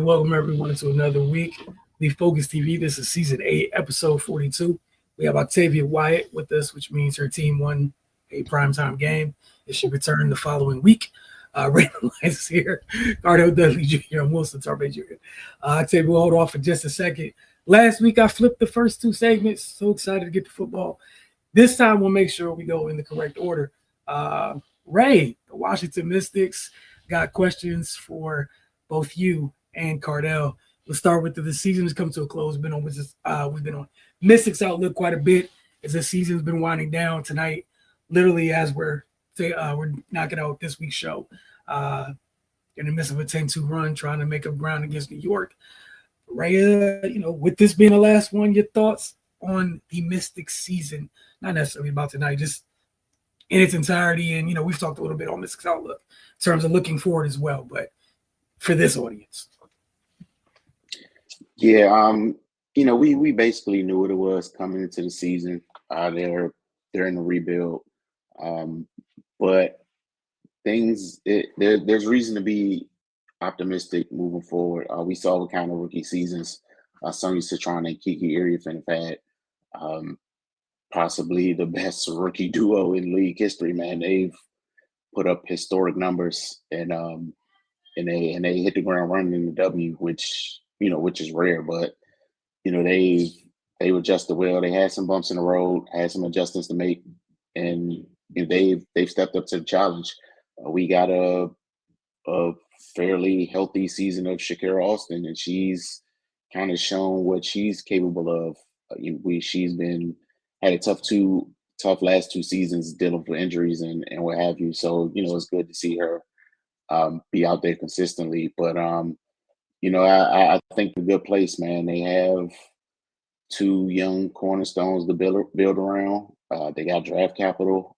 welcome everyone to another week. The Focus TV. This is season 8, episode 42. We have Octavia Wyatt with us, which means her team won a primetime game. It should return the following week. Randall Lyons here, Cardell Dudley Jr. and Wilson Tarbay Jr. Octavia, we'll hold off for just a second. Last week, I flipped the first two segments. So excited to get to football. This time, we'll make sure we go in the correct order. Ray, the Washington Mystics, got questions for both you and Cardell. We'll start with the season has come to a close. We've been on Mystics Outlook quite a bit as the season's been winding down tonight. Literally, as we're knocking out this week's show, in the midst of a 10-2 run, trying to make up ground against New York. Ray, with this being the last one, your thoughts on the Mystics season? Not necessarily about tonight, just in its entirety. And we've talked a little bit on Mystics Outlook in terms of looking forward as well, but for this audience. Yeah, we basically knew what it was coming into the season. They're in the rebuild, but there's reason to be optimistic moving forward. We saw what kind of rookie seasons Sonny Citron and Kiki Iriafen have had. Possibly the best rookie duo in league history, man. They've put up historic numbers and they hit the ground running in the W, which is rare, but they've adjusted well. They had some bumps in the road, had some adjustments to make, and they've stepped up to the challenge. We got a fairly healthy season of Shakira Austin, and she's kind of shown what she's capable of. She's had a tough last 2 seasons dealing with injuries and what have you. So it's good to see her be out there consistently. But I think a good place, man. They have 2 young cornerstones to build around. They got draft capital.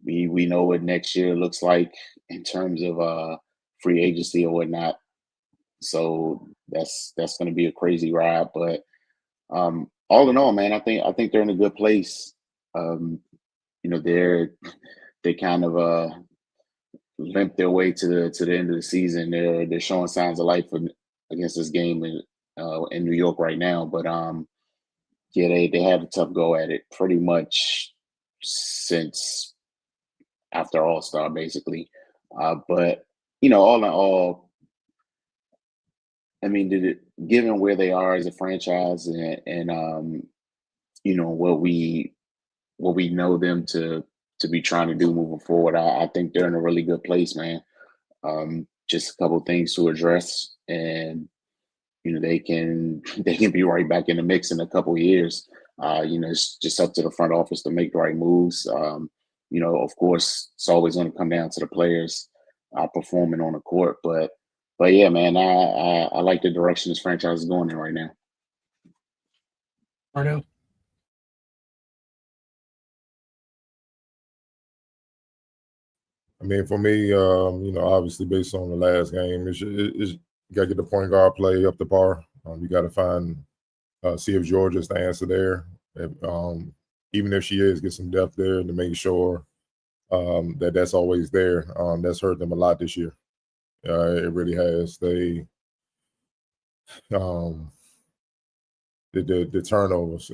We know what next year looks like in terms of free agency or whatnot. So that's going to be a crazy ride. But all in all, man, I think they're in a good place. They kind of limp their way to the end of the season. They're showing signs of life against this game in New York right now. But they had a tough go at it pretty much since after All-Star, basically. But all in all, I mean, given where they are as a franchise and what we know them to be trying to do moving forward, I think they're in a really good place, man. Just a couple of things to address, and they can be right back in the mix in a couple of years. It's just up to the front office to make the right moves. Of course, it's always going to come down to the players performing on the court, but yeah, man, I like the direction this franchise is going in right now. Arno? I mean, for me, obviously based on the last game, you got to get the point guard play up to par. You got to see if Georgia's the answer there. Even if she is, get some depth there to make sure that's always there. That's hurt them a lot this year. It really has. The turnovers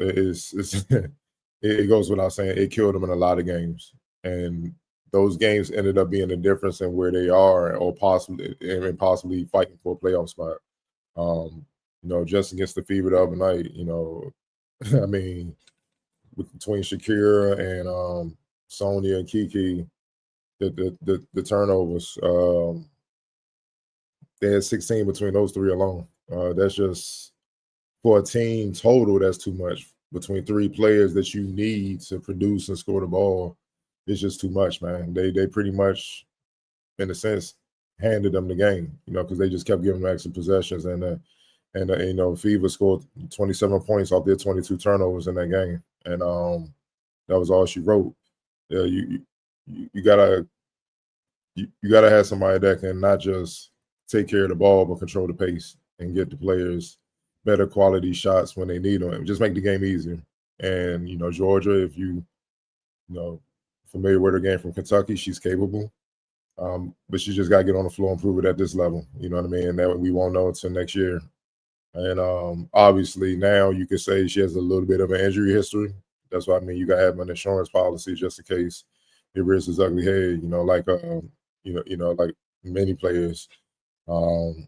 it goes without saying, it killed them in a lot of games, and those games ended up being the difference in where they are or possibly fighting for a playoff spot. Just against the Fever the other night, I mean, between Shakira and Sonia and Kiki, the turnovers, they had 16 between those 3 alone. That's just, for a team total, that's too much. Between 3 players that you need to produce and score the ball, it's just too much, man. They pretty much, in a sense, handed them the game, because they just kept giving them extra possessions. And Fever scored 27 points off their 22 turnovers in that game. And that was all she wrote. You gotta have somebody that can not just take care of the ball, but control the pace and get the players better quality shots when they need them, and just make the game easier. And Georgia, if you familiar with her game from Kentucky, she's capable. But she just got to get on the floor and prove it at this level. You know what I mean? And that we won't know until next year. And obviously now you could say she has a little bit of an injury history. That's what I mean. You got to have an insurance policy just in case it rears its ugly head. Like many players. And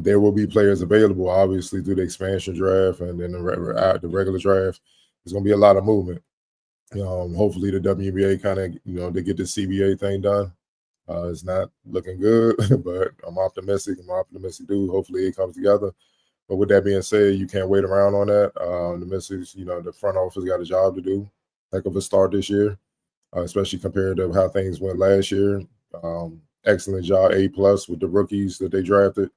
there will be players available, obviously, through the expansion draft and then the regular draft. There's going to be a lot of movement. Hopefully the WNBA kind of, they get the CBA thing done. It's not looking good, but I'm optimistic. I'm an optimistic dude. Hopefully it comes together. But with that being said, you can't wait around on that. The Mystics, the front office got a job to do. Heck of a start this year, especially compared to how things went last year. Excellent job, A+ with the rookies that they drafted.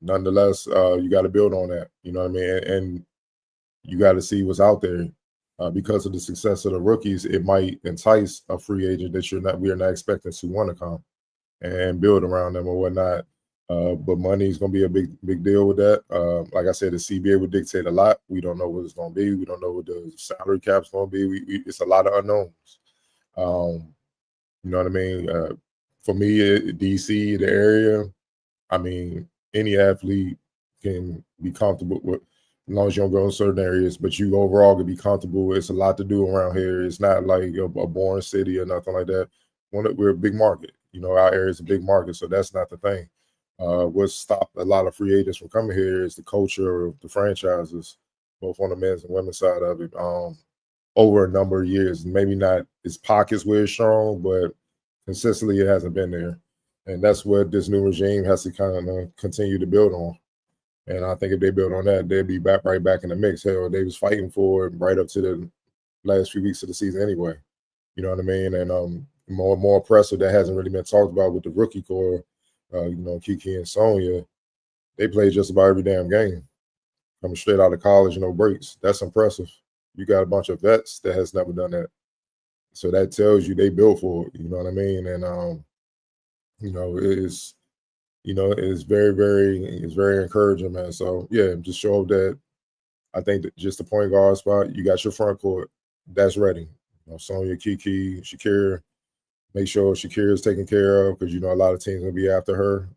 Nonetheless, you got to build on that. You know what I mean? And you got to see what's out there. Because of the success of the rookies, it might entice a free agent that we are not expecting to want to come and build around them or whatnot. But money is going to be a big deal with that. Like I said, the CBA would dictate a lot. We don't know what it's going to be. We don't know what the salary cap's going to be. It's a lot of unknowns. You know what I mean? For me, DC, the area, I mean, any athlete can be comfortable with, as long as you don't go in certain areas, but you overall can be comfortable. It's a lot to do around here. It's not like a boring city or nothing like that. We're a big market. Our area is a big market, so that's not the thing. What stopped a lot of free agents from coming here is the culture of the franchises, both on the men's and women's side of it, over a number of years. Maybe not its pockets where it's strong, but consistently it hasn't been there. And that's what this new regime has to kind of continue to build on. And I think if they build on that, they'd be right back in the mix. Hell, they was fighting for it right up to the last few weeks of the season anyway. You know what I mean? And more impressive that hasn't really been talked about with the rookie core, Kiki and Sonia. They played just about every damn game. Coming straight out of college, no breaks. That's impressive. You got a bunch of vets that has never done that. So that tells you they built for it. You know what I mean? And, it's very encouraging, man. So yeah, just show that. I think that just the point guard spot, you got your front court that's ready. Sonya, Kiki, Shakira. Make sure Shakira is taken care of because a lot of teams will be after her.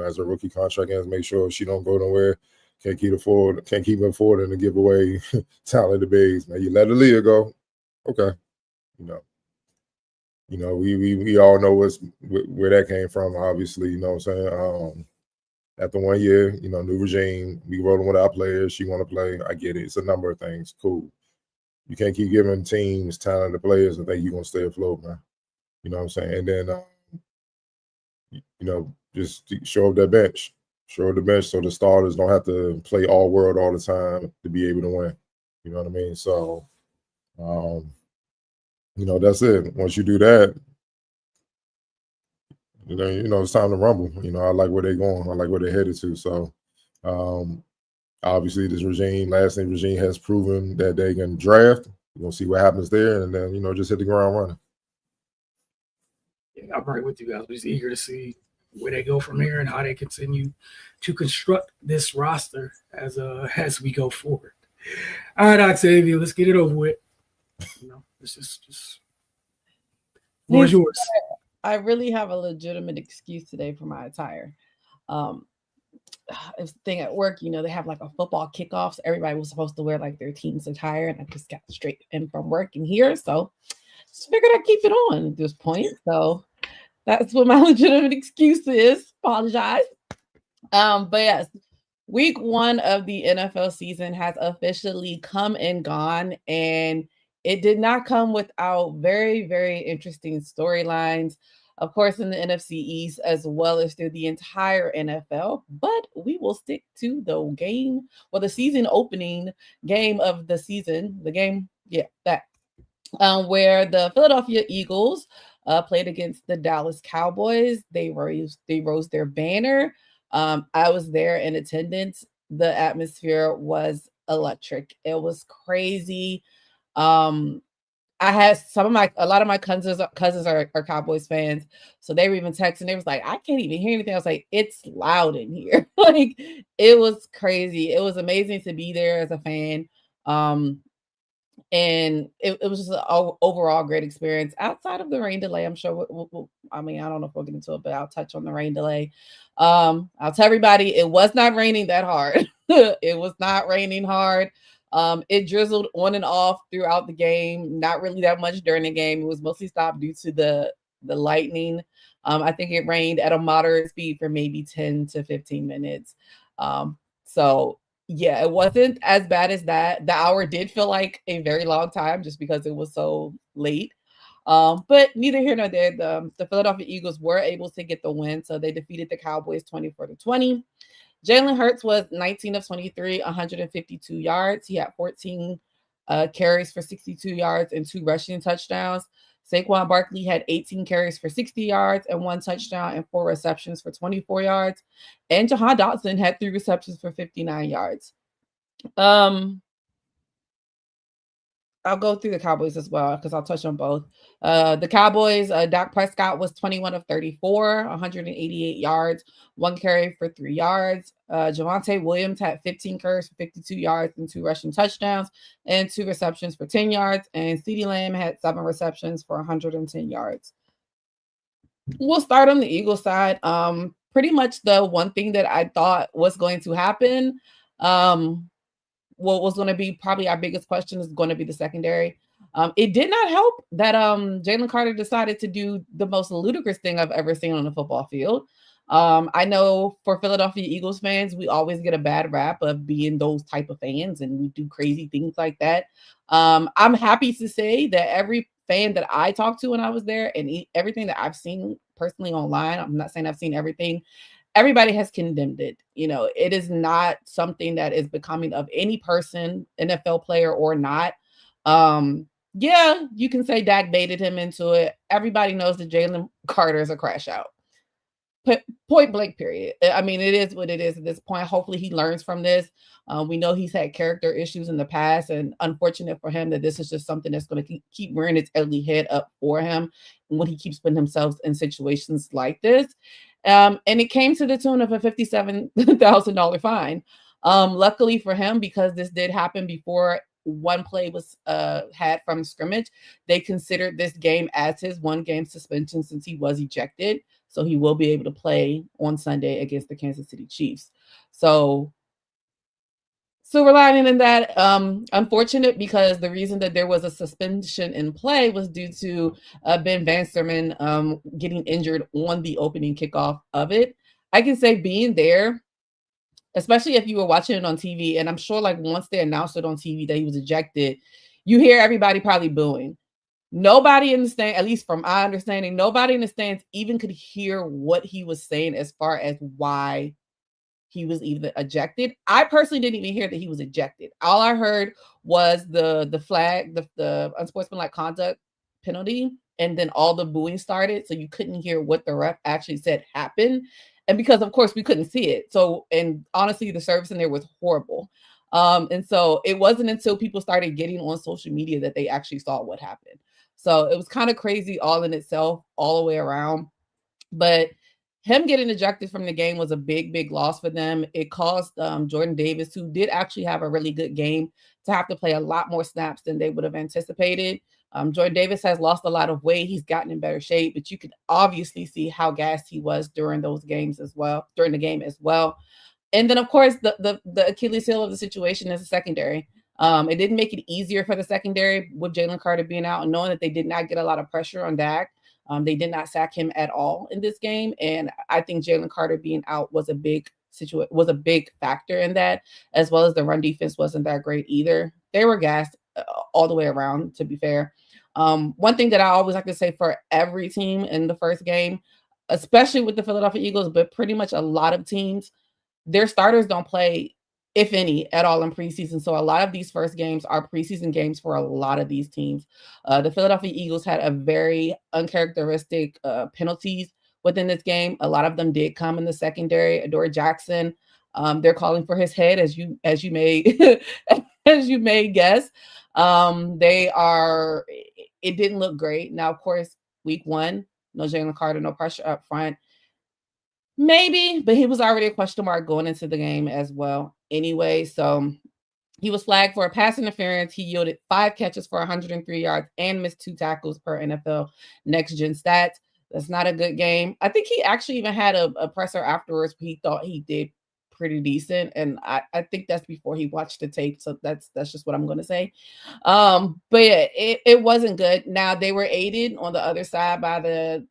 As a rookie contract ends, make sure she don't go nowhere. Can't keep her affording to give away talented bigs. Now you let Aaliyah go, okay. We all know where that came from, obviously, you know what I'm saying? After 1 year, new regime, we rolling with our players. She want to play. I get it. It's a number of things. Cool. You can't keep giving teams talented players and think you're going to stay afloat, man. You know what I'm saying? And then, just show up that bench. Show up the bench so the starters don't have to play all world all the time to be able to win. You know what I mean? So, that's it. Once you do that, it's time to rumble. I like where they're going. I like where they're headed to. So, obviously, this last name regime has proven that they can draft. We'll see what happens there, and then, just hit the ground running. Yeah, I'm right with you guys. We're just eager to see where they go from here and how they continue to construct this roster as we go forward. All right, Octavia, let's get it over with. It's just floor is yours. I really have a legitimate excuse today for my attire. It's the thing at work, they have like a football kickoff. So everybody was supposed to wear like their team's attire, and I just got straight in from work in here. So just figured I'd keep it on at this point. So that's what my legitimate excuse is. Apologize. But yes, week 1 of the NFL season has officially come and gone, and it did not come without very, very interesting storylines, of course, in the NFC East, as well as through the entire NFL. But we will stick to the season opening game of the season, where the Philadelphia Eagles played against the Dallas Cowboys. They rose their banner. I was there in attendance. The atmosphere was electric. It was crazy. I had a lot of my cousins are Cowboys fans. So they were even texting. They was like, I can't even hear anything. I was like, it's loud in here. Like, it was crazy. It was amazing to be there as a fan. And it was just an overall great experience outside of the rain delay. I'm sure I mean, I don't know if we'll get into it, but I'll touch on the rain delay. I'll tell everybody it was not raining that hard. It was not raining hard. It drizzled on and off throughout the game, not really that much during the game. It was mostly stopped due to the lightning. I think it rained at a moderate speed for maybe 10 to 15 minutes. So yeah, it wasn't as bad as that. The hour did feel like a very long time just because it was so late. But neither here nor there. The Philadelphia Eagles were able to get the win, so they defeated the Cowboys 24-20. Jalen Hurts was 19 of 23, 152 yards. He had 14 carries for 62 yards and 2 rushing touchdowns. Saquon Barkley had 18 carries for 60 yards and 1 touchdown and 4 receptions for 24 yards. And Jahan Dotson had 3 receptions for 59 yards. I'll go through the Cowboys as well because I'll touch on both. The Cowboys, Dak Prescott was 21 of 34, 188 yards, 1 carry for 3 yards. Javonte Williams had 15 carries for 52 yards and 2 rushing touchdowns and 2 receptions for 10 yards. And CeeDee Lamb had 7 receptions for 110 yards. We'll start on the Eagles side. Pretty much the one thing that I thought was going to happen, what was going to be probably our biggest question is going to be the secondary. It did not help that Jalen Carter decided to do the most ludicrous thing I've ever seen on the football field. I know for Philadelphia Eagles fans, we always get a bad rap of being those type of fans and we do crazy things like that. I'm happy to say that every fan that I talked to when I was there and everything that I've seen personally online, I'm not saying I've seen everything, everybody has condemned it. You know, it is not something that is becoming of any person, NFL player or not. Yeah, you can say Dak baited him into it. Everybody knows that Jalen Carter is a crash out. Point blank, period. I mean, it is what it is at this point. Hopefully he learns from this. We know he's had character issues in the past, and unfortunate for him that this is just something that's going to keep rearing its ugly head up for him when he keeps putting himself in situations like this. And it came to the tune of a $57,000 fine. Luckily for him, because this did happen before one play was had from scrimmage, they considered this game as his 1-game suspension since he was ejected. So he will be able to play on Sunday against the Kansas City Chiefs. So silver lining in that, unfortunate because the reason that there was a suspension in play was due to Ben Vansterman getting injured on the opening kickoff of it. I can say being there, especially if you were watching it on TV, and I'm sure like once they announced it on TV that he was ejected, you hear everybody probably booing. Nobody in the stand, at least from my understanding, nobody in the stands even could hear what he was saying as far as why he was even ejected. I personally didn't even hear that he was ejected. All I heard was the flag, the unsportsmanlike conduct penalty, and then all the booing started. So you couldn't hear what the ref actually said happened. And because of course we couldn't see it. So, and honestly, the service in there was horrible. And so it wasn't until people started getting on social media that they actually saw what happened. So it was kind of crazy all in itself, all the way around. But him getting ejected from the game was a big, big loss for them. It caused Jordan Davis, who did actually have a really good game, to have to play a lot more snaps than they would have anticipated. Jordan Davis has lost a lot of weight. He's gotten in better shape, but you could obviously see how gassed he was during those games as well, during the game as well. And then, of course, the Achilles heel of the situation is the secondary. It didn't make it easier for the secondary with Jalen Carter being out and knowing that they did not get a lot of pressure on Dak. They did not sack him at all in this game. And I think Jalen Carter being out was a big factor in that, as well as the run defense wasn't that great either. They were gassed all the way around, to be fair. One thing that I always like to say for every team in the first game, especially with the Philadelphia Eagles, but pretty much a lot of teams, their starters don't play, if any, at all in preseason. So a lot of these first games are preseason games for a lot of these teams. The Philadelphia Eagles had a very uncharacteristic penalties within this game. A lot of them did come in the secondary. Adoree Jackson, they're calling for his head, as you may as you may guess. It didn't look great. Now, of course, week 1, no Jalen Carter, no pressure up front. Maybe, but he was already a question mark going into the game as well anyway. So He was flagged for a pass interference. He yielded 5 catches for 103 yards and missed 2 tackles per NFL Next Gen Stats. That's not a good game. I think he actually even had a presser afterwards. He thought he did pretty decent, and I think that's before he watched the tape. So that's just what I'm going to say. But yeah, it wasn't good. Now they were aided on the other side by the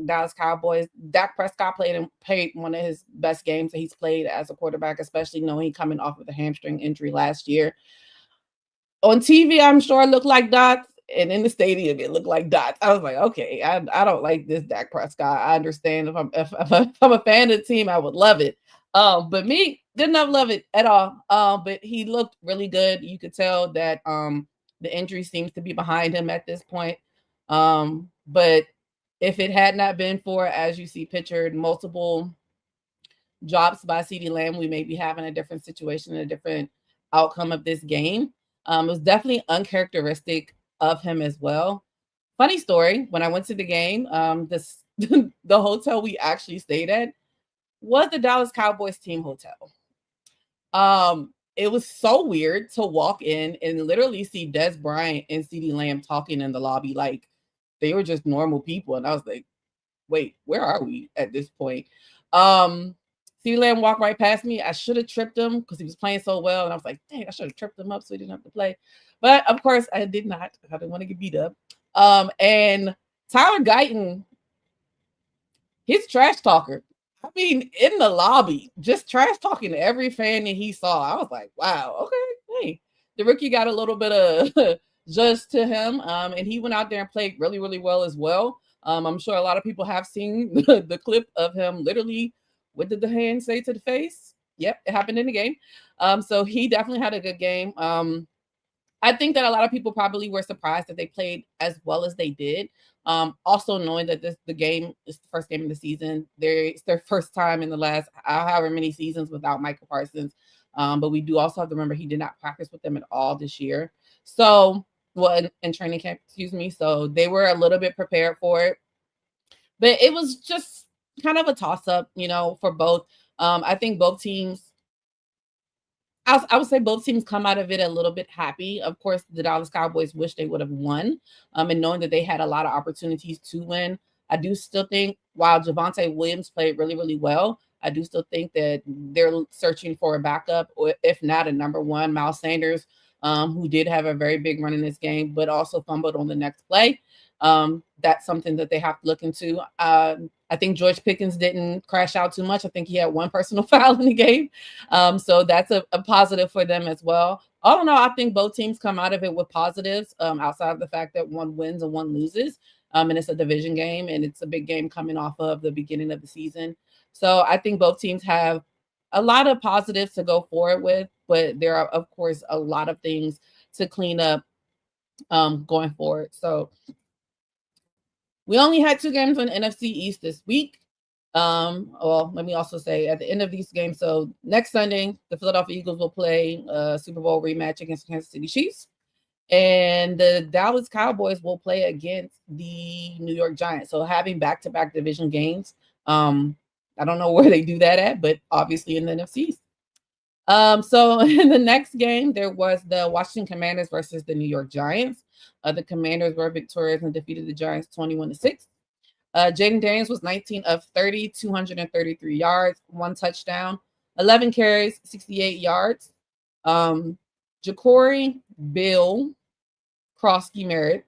Dallas Cowboys. Dak Prescott played one of his best games that he's played as a quarterback, especially knowing he coming off of the hamstring injury last year. On TV, I'm sure it looked like dots, and in the stadium, it looked like dots. I was like, okay, I don't like this Dak Prescott. I understand if I'm a fan of the team, I would love it. But me, did not love it at all. But he looked really good. You could tell that the injury seems to be behind him at this point. But if it had not been for, as you see pictured, multiple drops by CeeDee Lamb, we may be having a different situation, a different outcome of this game. It was definitely uncharacteristic of him as well. Funny story, when I went to the game, the hotel we actually stayed at was the Dallas Cowboys team hotel. It was so weird to walk in and literally see Des Bryant and CeeDee Lamb talking in the lobby like they were just normal people. And I was like, wait, where are we at this point? CeeDee Lamb walked right past me. I should have tripped him because he was playing so well. And I was like, dang, I should have tripped him up so he didn't have to play. But of course, I did not. I didn't want to get beat up. And Tyler Guyton, he's a trash talker. I mean, in the lobby, just trash talking to every fan that he saw. I was like, wow, okay, hey. The rookie got a little bit of just to him. And he went out there and played really, really well as well. I'm sure a lot of people have seen the clip of him literally. What did the hand say to the face? Yep, it happened in the game. So he definitely had a good game. I think that a lot of people probably were surprised that they played as well as they did. Also knowing that the game is the first game of the season. It's their first time in the last however many seasons without Michael Parsons. But we do also have to remember he did not practice with them at all this year. So, well, in training camp, excuse me. So they were a little bit prepared for it. But it was just kind of a toss-up, for both. I think both teams, I would say both teams come out of it a little bit happy. Of course, the Dallas Cowboys wish they would have won, and knowing that they had a lot of opportunities to win. I do still think while Javonte Williams played really, really well, I do still think that they're searching for a backup, or if not a number one, Miles Sanders, who did have a very big run in this game, but also fumbled on the next play. That's something that they have to look into. I think George Pickens didn't crash out too much. I think he had one personal foul in the game. So that's a positive for them as well. All in all, I think both teams come out of it with positives, outside of the fact that one wins and one loses. And it's a division game, and it's a big game coming off of the beginning of the season. So I think both teams have a lot of positives to go forward with, but there are, of course, a lot of things to clean up going forward. So we only had 2 games on the NFC East this week. Well, let me also say at the end of these games, so next Sunday, the Philadelphia Eagles will play a Super Bowl rematch against the Kansas City Chiefs. And the Dallas Cowboys will play against the New York Giants. So having back-to-back division games, I don't know where they do that at, but obviously in the NFC East. So in the next game, there was the Washington Commanders versus the New York Giants. The Commanders were victorious and defeated the Giants 21-6. Jaden Daniels was 19 of 30, 233 yards, 1 touchdown, 11 carries, 68 yards. Ja'Cory Bill Krosky Merritt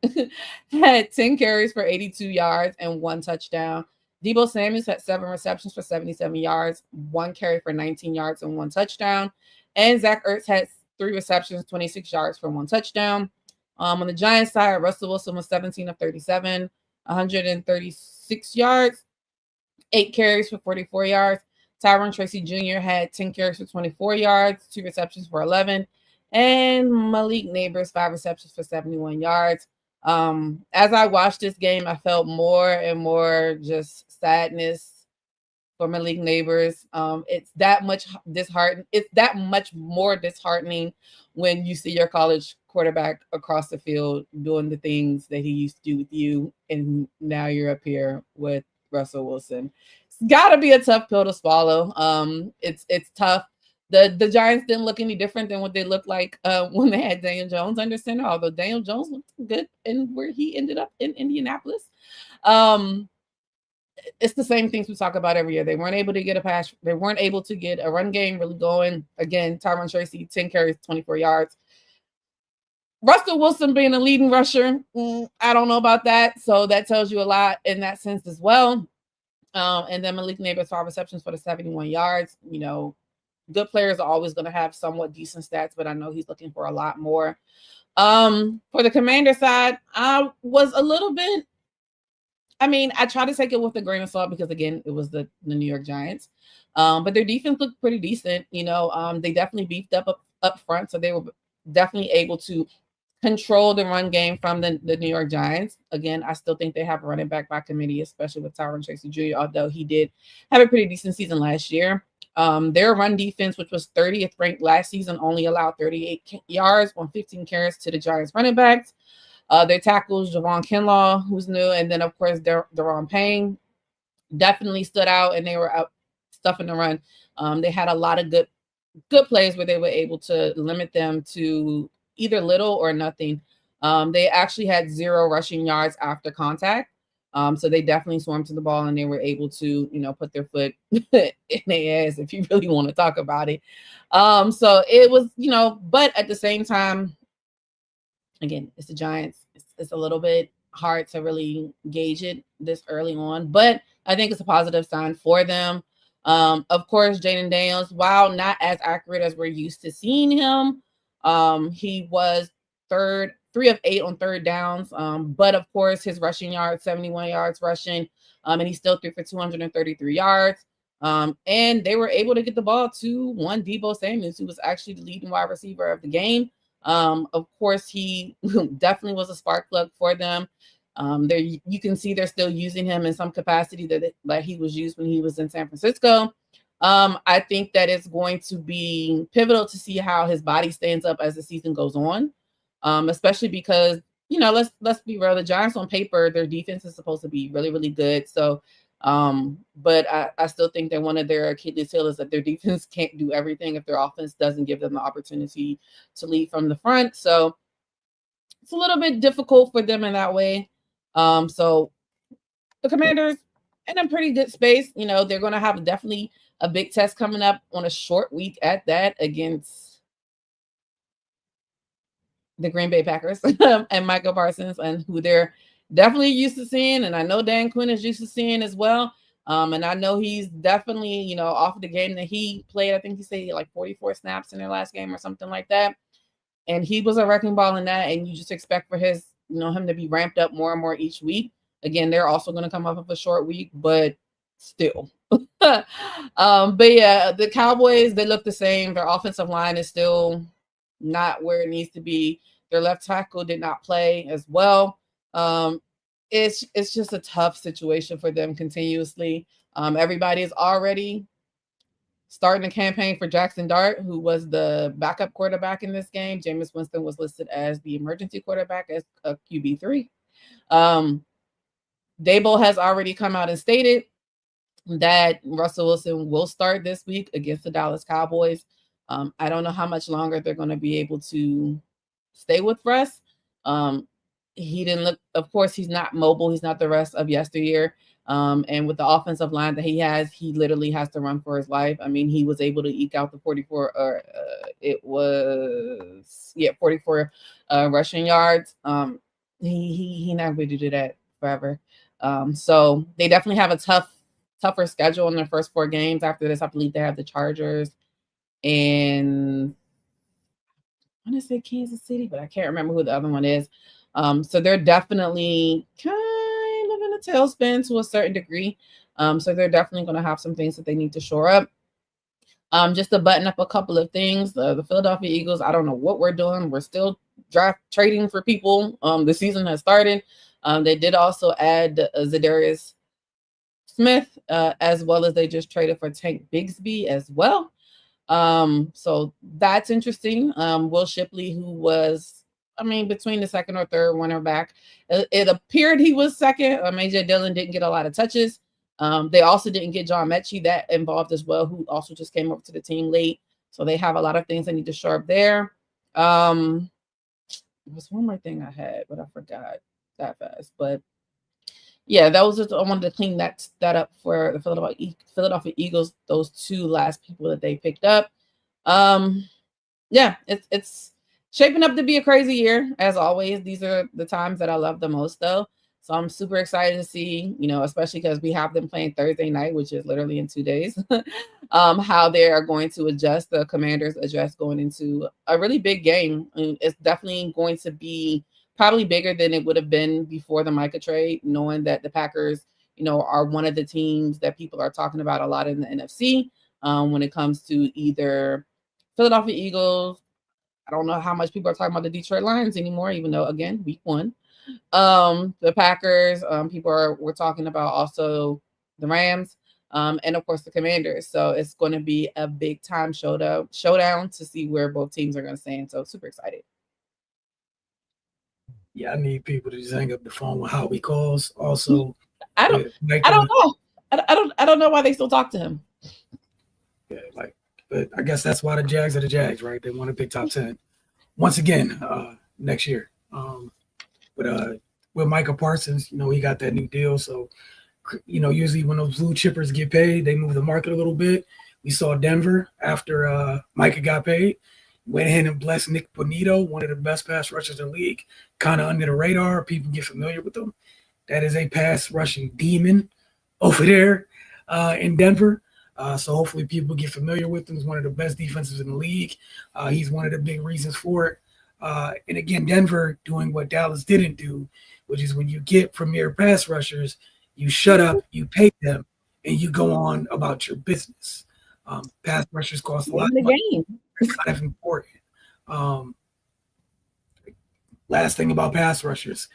had 10 carries for 82 yards and 1 touchdown. Deebo Samuels had 7 receptions for 77 yards, 1 carry for 19 yards and 1 touchdown. And Zach Ertz had 3 receptions, 26 yards for 1 touchdown. On the Giants side, Russell Wilson was 17 of 37, 136 yards, 8 carries for 44 yards. Tyron Tracy Jr. had 10 carries for 24 yards, 2 receptions for 11. And Malik Neighbors, 5 receptions for 71 yards. As I watched this game, I felt more and more just sadness for Malik Neighbors. It's that much disheartening. It's that much more disheartening when you see your college quarterback across the field doing the things that he used to do with you, and now you're up here with Russell Wilson. It's got to be a tough pill to swallow. It's tough. The Giants didn't look any different than what they looked like when they had Daniel Jones under center, although Daniel Jones looked good in where he ended up in Indianapolis. It's the same things we talk about every year. They weren't able to get a pass. They weren't able to get a run game really going. Again, Tyron Tracy, 10 carries, 24 yards. Russell Wilson being a leading rusher, I don't know about that. So that tells you a lot in that sense as well. And then Malik Neighbors, 5 receptions for the 71 yards. You know, good players are always going to have somewhat decent stats, but I know he's looking for a lot more. For the Commander side, I was a little bit, I try to take it with a grain of salt because, again, it was the New York Giants. But their defense looked pretty decent. You know, they definitely beefed up front, so they were definitely able to control the run game from the New York Giants. Again, I still think they have a running back by committee, especially with Tyron Tracy Jr., although he did have a pretty decent season last year. Their run defense, which was 30th ranked last season, only allowed 38 yards on 15 carries to the Giants running backs. Their tackles, Javon Kinlaw, who's new, and then, of course, Daron Payne definitely stood out, and they were out stuffing the run. They had a lot of good plays where they were able to limit them to either little or nothing. They actually had 0 rushing yards after contact. So they definitely swarmed to the ball, and they were able to, put their foot in their ass, if you really want to talk about it. So it was, but at the same time, again, it's the Giants. It's a little bit hard to really gauge it this early on, but I think it's a positive sign for them. Of course, Jaden Daniels, while not as accurate as we're used to seeing him, he was 3 of 8 on third downs. But of course, his rushing yards, 71 yards rushing, and he still threw for 233 yards. And they were able to get the ball to one Deebo Samuels, who was actually the leading wide receiver of the game. Of course, he definitely was a spark plug for them. There you can see they're still using him in some capacity that he was used when he was in San Francisco. I think that it's going to be pivotal to see how his body stands up as the season goes on, especially because, let's be real, the Giants on paper, their defense is supposed to be really, really good. So, but I still think that one of their Achilles heel is that their defense can't do everything if their offense doesn't give them the opportunity to lead from the front. So it's a little bit difficult for them in that way. So the Commanders in a pretty good space. They're going to have definitely a big test coming up on a short week at that against the Green Bay Packers and Michael Parsons, and who they're definitely used to seeing. And I know Dan Quinn is used to seeing as well. And I know he's definitely, off the game that he played. I think he said like 44 snaps in their last game or something like that. And he was a wrecking ball in that. And you just expect for him to be ramped up more and more each week. Again, they're also going to come up with a short week, but still. But yeah, the Cowboys, they look the same. Their offensive line is still not where it needs to be. Their left tackle did not play as well. It's just a tough situation for them continuously. Everybody is already starting a campaign for Jackson Dart, who was the backup quarterback in this game. Jameis Winston was listed as the emergency quarterback as a QB3. Dable has already come out and stated that Russell Wilson will start this week against the Dallas Cowboys. I don't know how much longer they're going to be able to stay with Russ. He didn't look, of course, he's not mobile. He's not the rest of yesteryear. And with the offensive line that he has, he literally has to run for his life. I mean, he was able to eke out the 44 rushing yards. He not going to do that forever. So they definitely have a tougher schedule in their first 4 games. After this, I believe they have the Chargers and I want to say Kansas City, but I can't remember who the other one is. So they're definitely kind of in a tailspin to a certain degree. So they're definitely going to have some things that they need to shore up. Just to button up a couple of things, the Philadelphia Eagles, I don't know what we're doing. We're still trading for people. The season has started. They did also add Zadarius Smith, as well as they just traded for Tank Bigsby as well. So that's interesting. Will Shipley, who was, between the second or third runner back, it appeared he was second. AJ Dillon didn't get a lot of touches. They also didn't get John Mechie that involved as well, who also just came up to the team late. So they have a lot of things they need to shore up there. There was one more thing I had, but I forgot that fast. But yeah, that was just I wanted to clean that up for the Philadelphia Eagles. Those two last people that they picked up. Yeah, it's shaping up to be a crazy year as always. These are the times that I love the most, though. So I'm super excited to see, especially because we have them playing Thursday night, which is literally in 2 days, how they are going to adjust. The Commanders adjust going into a really big game. And it's definitely going to be probably bigger than it would have been before the Micah trade, knowing that the Packers, are one of the teams that people are talking about a lot in the NFC when it comes to either Philadelphia Eagles. I don't know how much people are talking about the Detroit Lions anymore, even though, again, week 1. The Packers, we're talking about also the Rams, and of course the Commanders. So it's going to be a big time showdown to see where both teams are going to stand. So super excited. Yeah, I need people to just hang up the phone with Howie calls. Also, I don't know. I don't know why they still talk to him. Yeah, but I guess that's why the Jags are the Jags, right? They want to pick top 10 once again next year. But with Micah Parsons, he got that new deal. So, usually when those blue chippers get paid, they move the market a little bit. We saw Denver after Micah got paid, went ahead and blessed Nick Bonito, one of the best pass rushers in the league, kind of under the radar. People get familiar with him. That is a pass rushing demon over there in Denver. So hopefully people get familiar with him. He's one of the best defenses in the league. He's one of the big reasons for it. And again, Denver doing what Dallas didn't do, which is when you get premier pass rushers, you shut up, you pay them, and you go on about your business. Pass rushers cost a lot of money. It's kind of important. Last thing about pass rushers.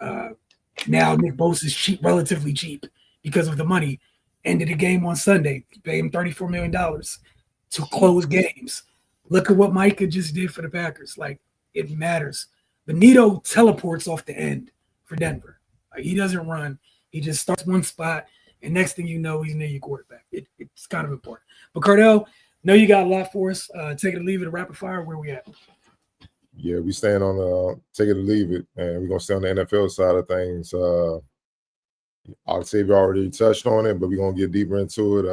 Now Nick Bosa is cheap, relatively cheap because of the money. Ended the game on Sunday. Pay him $34 million to close games. Look at what Micah just did for the Packers. It matters. Benito teleports off the end for Denver. He doesn't run. He just starts one spot, and next thing you know, he's near your quarterback. It's kind of important. But Cardell, know you got a lot for us. Take it or leave it, a rapid fire. Where we at? Yeah, we stand on take it or leave it, and we're gonna stay on the NFL side of things. Octavia already touched on it, but we're gonna get deeper into it.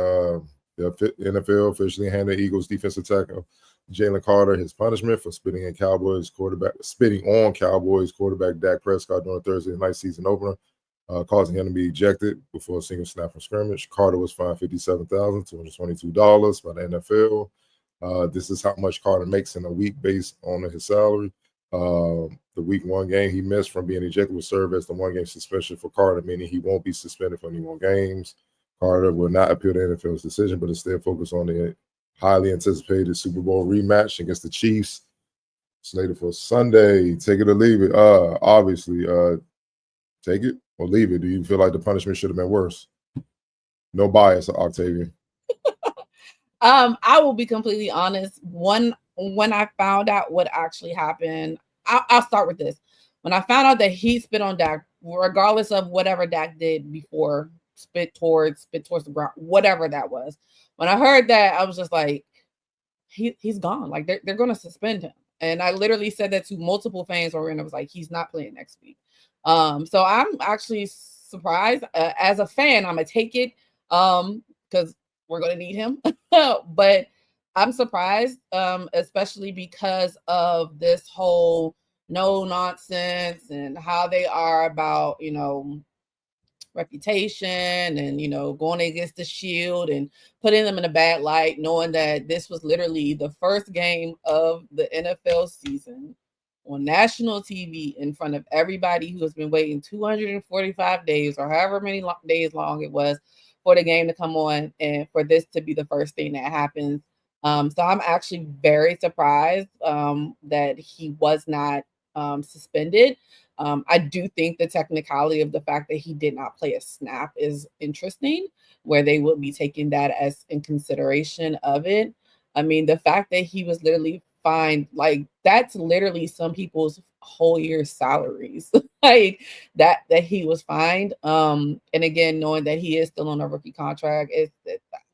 The NFL officially handed Eagles defensive tackle Jalen Carter his punishment for spitting on Cowboys quarterback Dak Prescott during Thursday night season opener, causing him to be ejected before a single snap from scrimmage. Carter was fined $57,222 by the NFL. This is how much Carter makes in a week based on his salary. The week 1 game he missed from being ejected will serve as the 1-game suspension for Carter, meaning he won't be suspended for any more games. Carter will not appeal the NFL's decision, but instead focus on the highly anticipated Super Bowl rematch against the Chiefs, slated for Sunday. Take it or leave it. Obviously, take it or leave it. Do you feel like the punishment should have been worse? No bias, Octavia. I will be completely honest. When I found out what actually happened, I'll start with this. When I found out that he spit on Dak, regardless of whatever Dak did before, spit towards the ground, whatever that was. When I heard that, I was just like, he's gone. Like they're going to suspend him. And I literally said that to multiple fans over, and I was like, he's not playing next week. So I'm actually surprised. As a fan, I'm gonna take it because we're gonna need him. But I'm surprised, especially because of this whole no nonsense and how they are about, reputation and, going against the Shield and putting them in a bad light, knowing that this was literally the first game of the NFL season on national TV in front of everybody who has been waiting 245 days or however many days long it was for the game to come on, and for this to be the first thing that happens. So I'm actually very surprised that he was not suspended. I do think the technicality of the fact that he did not play a snap is interesting, where they will be taking that as in consideration of it. I mean, the fact that he was literally fined, like that's literally some people's whole year's salaries, like that he was fined. And again, knowing that he is still on a rookie contract,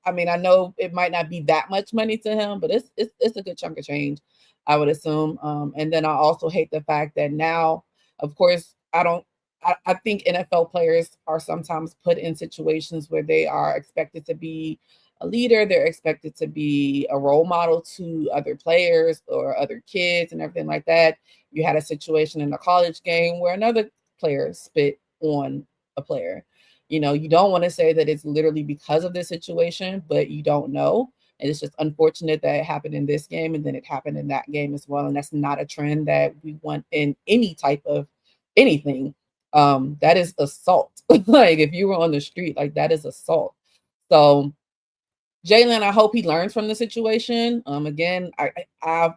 I mean, I know it might not be that much money to him, but it's a good chunk of change, I would assume. And then I also hate the fact that now, of course, I think NFL players are sometimes put in situations where they are expected to be a leader, they're expected to be a role model to other players or other kids and everything like that. You had a situation in a college game where another player spit on a player. You know, you don't want to say that it's literally because of this situation, but you don't know. And it's just unfortunate that it happened in this game and then it happened in that game as well. And that's not a trend that we want in any type of anything. That is assault. Like if you were on the street, like that is assault. So Jalen, I hope he learns from the situation. Again, I've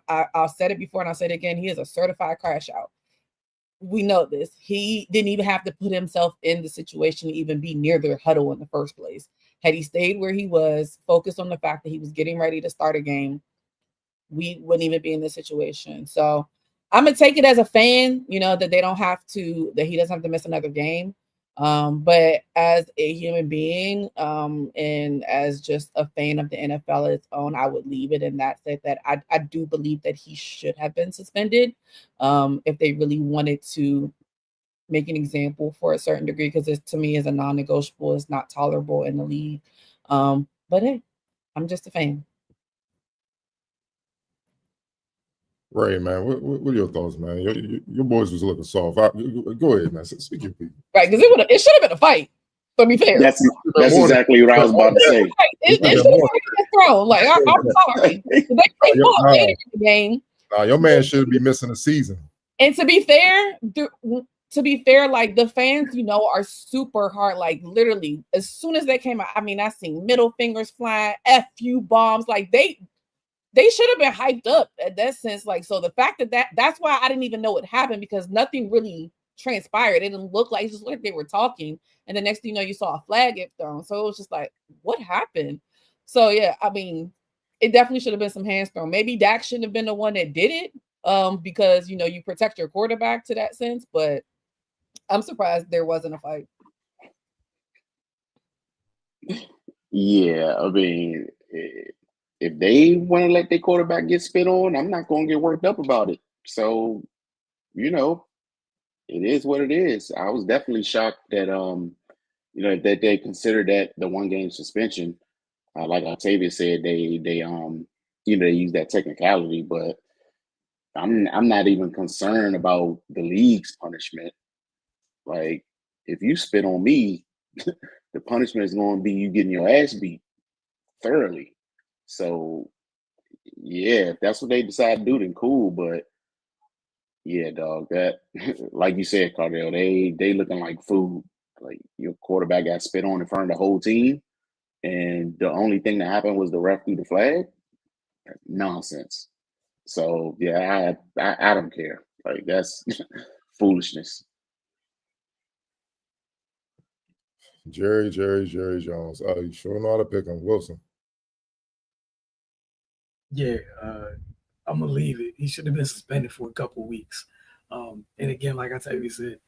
said it before and I'll say it again. He is a certified crash out. We know this. He didn't even have to put himself in the situation to even be near the huddle in the first place. Had he stayed where he was, focused on the fact that he was getting ready to start a game, we wouldn't even be in this situation. So I'm gonna take it as a fan, you know, that they don't have to, that he doesn't have to miss another game. But as a human being, and as just a fan of the NFL its own, I would leave it in that set that I do believe that he should have been suspended, if they really wanted to make an example for a certain degree, because it to me is a non-negotiable, it's not tolerable in the league. But hey, I'm just a fan. Ray, man, what are your thoughts, man? Your boys was looking soft. Go ahead, man. Speak your people. Right, because it should have been a fight. To be fair, That's exactly what I was about to say. It should have been thrown. Like I'm sorry, they fought later in the game. Nah, your man should be missing a season. And to be fair, like the fans, you know, are super hard. Like literally, as soon as they came out, I mean, I seen middle fingers flying, FU bombs. Like they should have been hyped up at that sense. Like, so the fact that's why I didn't even know what happened, because nothing really transpired. It didn't look like, it just looked like they were talking. And the next thing you know, you saw a flag get thrown. So it was just like, what happened? So yeah, I mean, it definitely should have been some hands thrown. Maybe Dak shouldn't have been the one that did it, because you know you protect your quarterback to that sense. But I'm surprised there wasn't a fight. Yeah, I mean, if they want to let their quarterback get spit on, I'm not going to get worked up about it. So, you know, it is what it is. I was definitely shocked that you know, that they considered that the 1-game suspension. Like Octavia said, they you know, they use that technicality, but I'm not even concerned about the league's punishment. Like, if you spit on me, the punishment is going to be you getting your ass beat thoroughly. So, yeah, if that's what they decide to do, then cool. But yeah, dog, that like you said, Cardell, they looking like food. Like your quarterback got spit on in front of the whole team, and the only thing that happened was the ref threw the flag. Nonsense. So yeah, I don't care. Like that's foolishness. Jerry Jones. Oh, you sure know how to pick him, Wilson. Yeah, I'm gonna leave it. He should have been suspended for a couple weeks. And again, like I tell you said,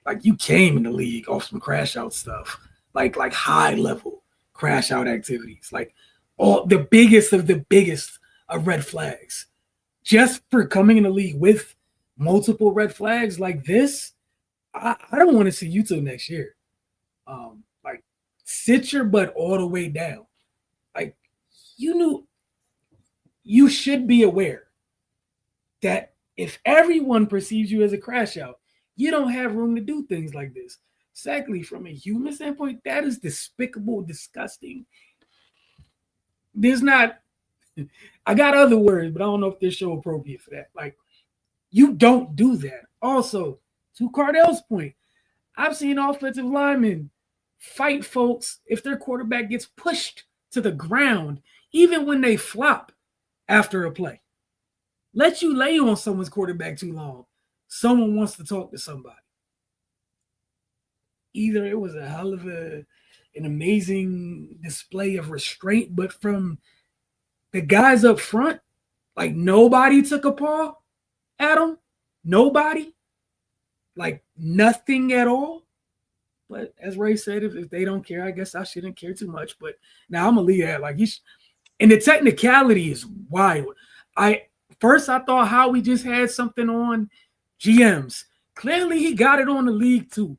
like you came in the league off some crash out stuff, like high level crash out activities, like all the biggest of red flags. Just for coming in the league with multiple red flags like this, I don't want to see you till next year. Like sit your butt all the way down. Like you should be aware that if everyone perceives you as a crash out, you don't have room to do things like this. Secondly, from a human standpoint, that is despicable, disgusting. There's not, I got other words, but I don't know if they're so appropriate for that. Like, you don't do that. Also, to Cardell's point, I've seen offensive linemen fight folks if their quarterback gets pushed to the ground, even when they flop after a play. Let you lay on someone's quarterback too long. Someone wants to talk to somebody. Either it was a hell of an amazing display of restraint, but from the guys up front, like nobody took a paw at him. Nobody. Like nothing at all. But as Ray said, if they don't care, I guess I shouldn't care too much. But now I'm gonna leave that. Like and the technicality is wild. I thought Howie just had something on GMs. Clearly, he got it on the league too.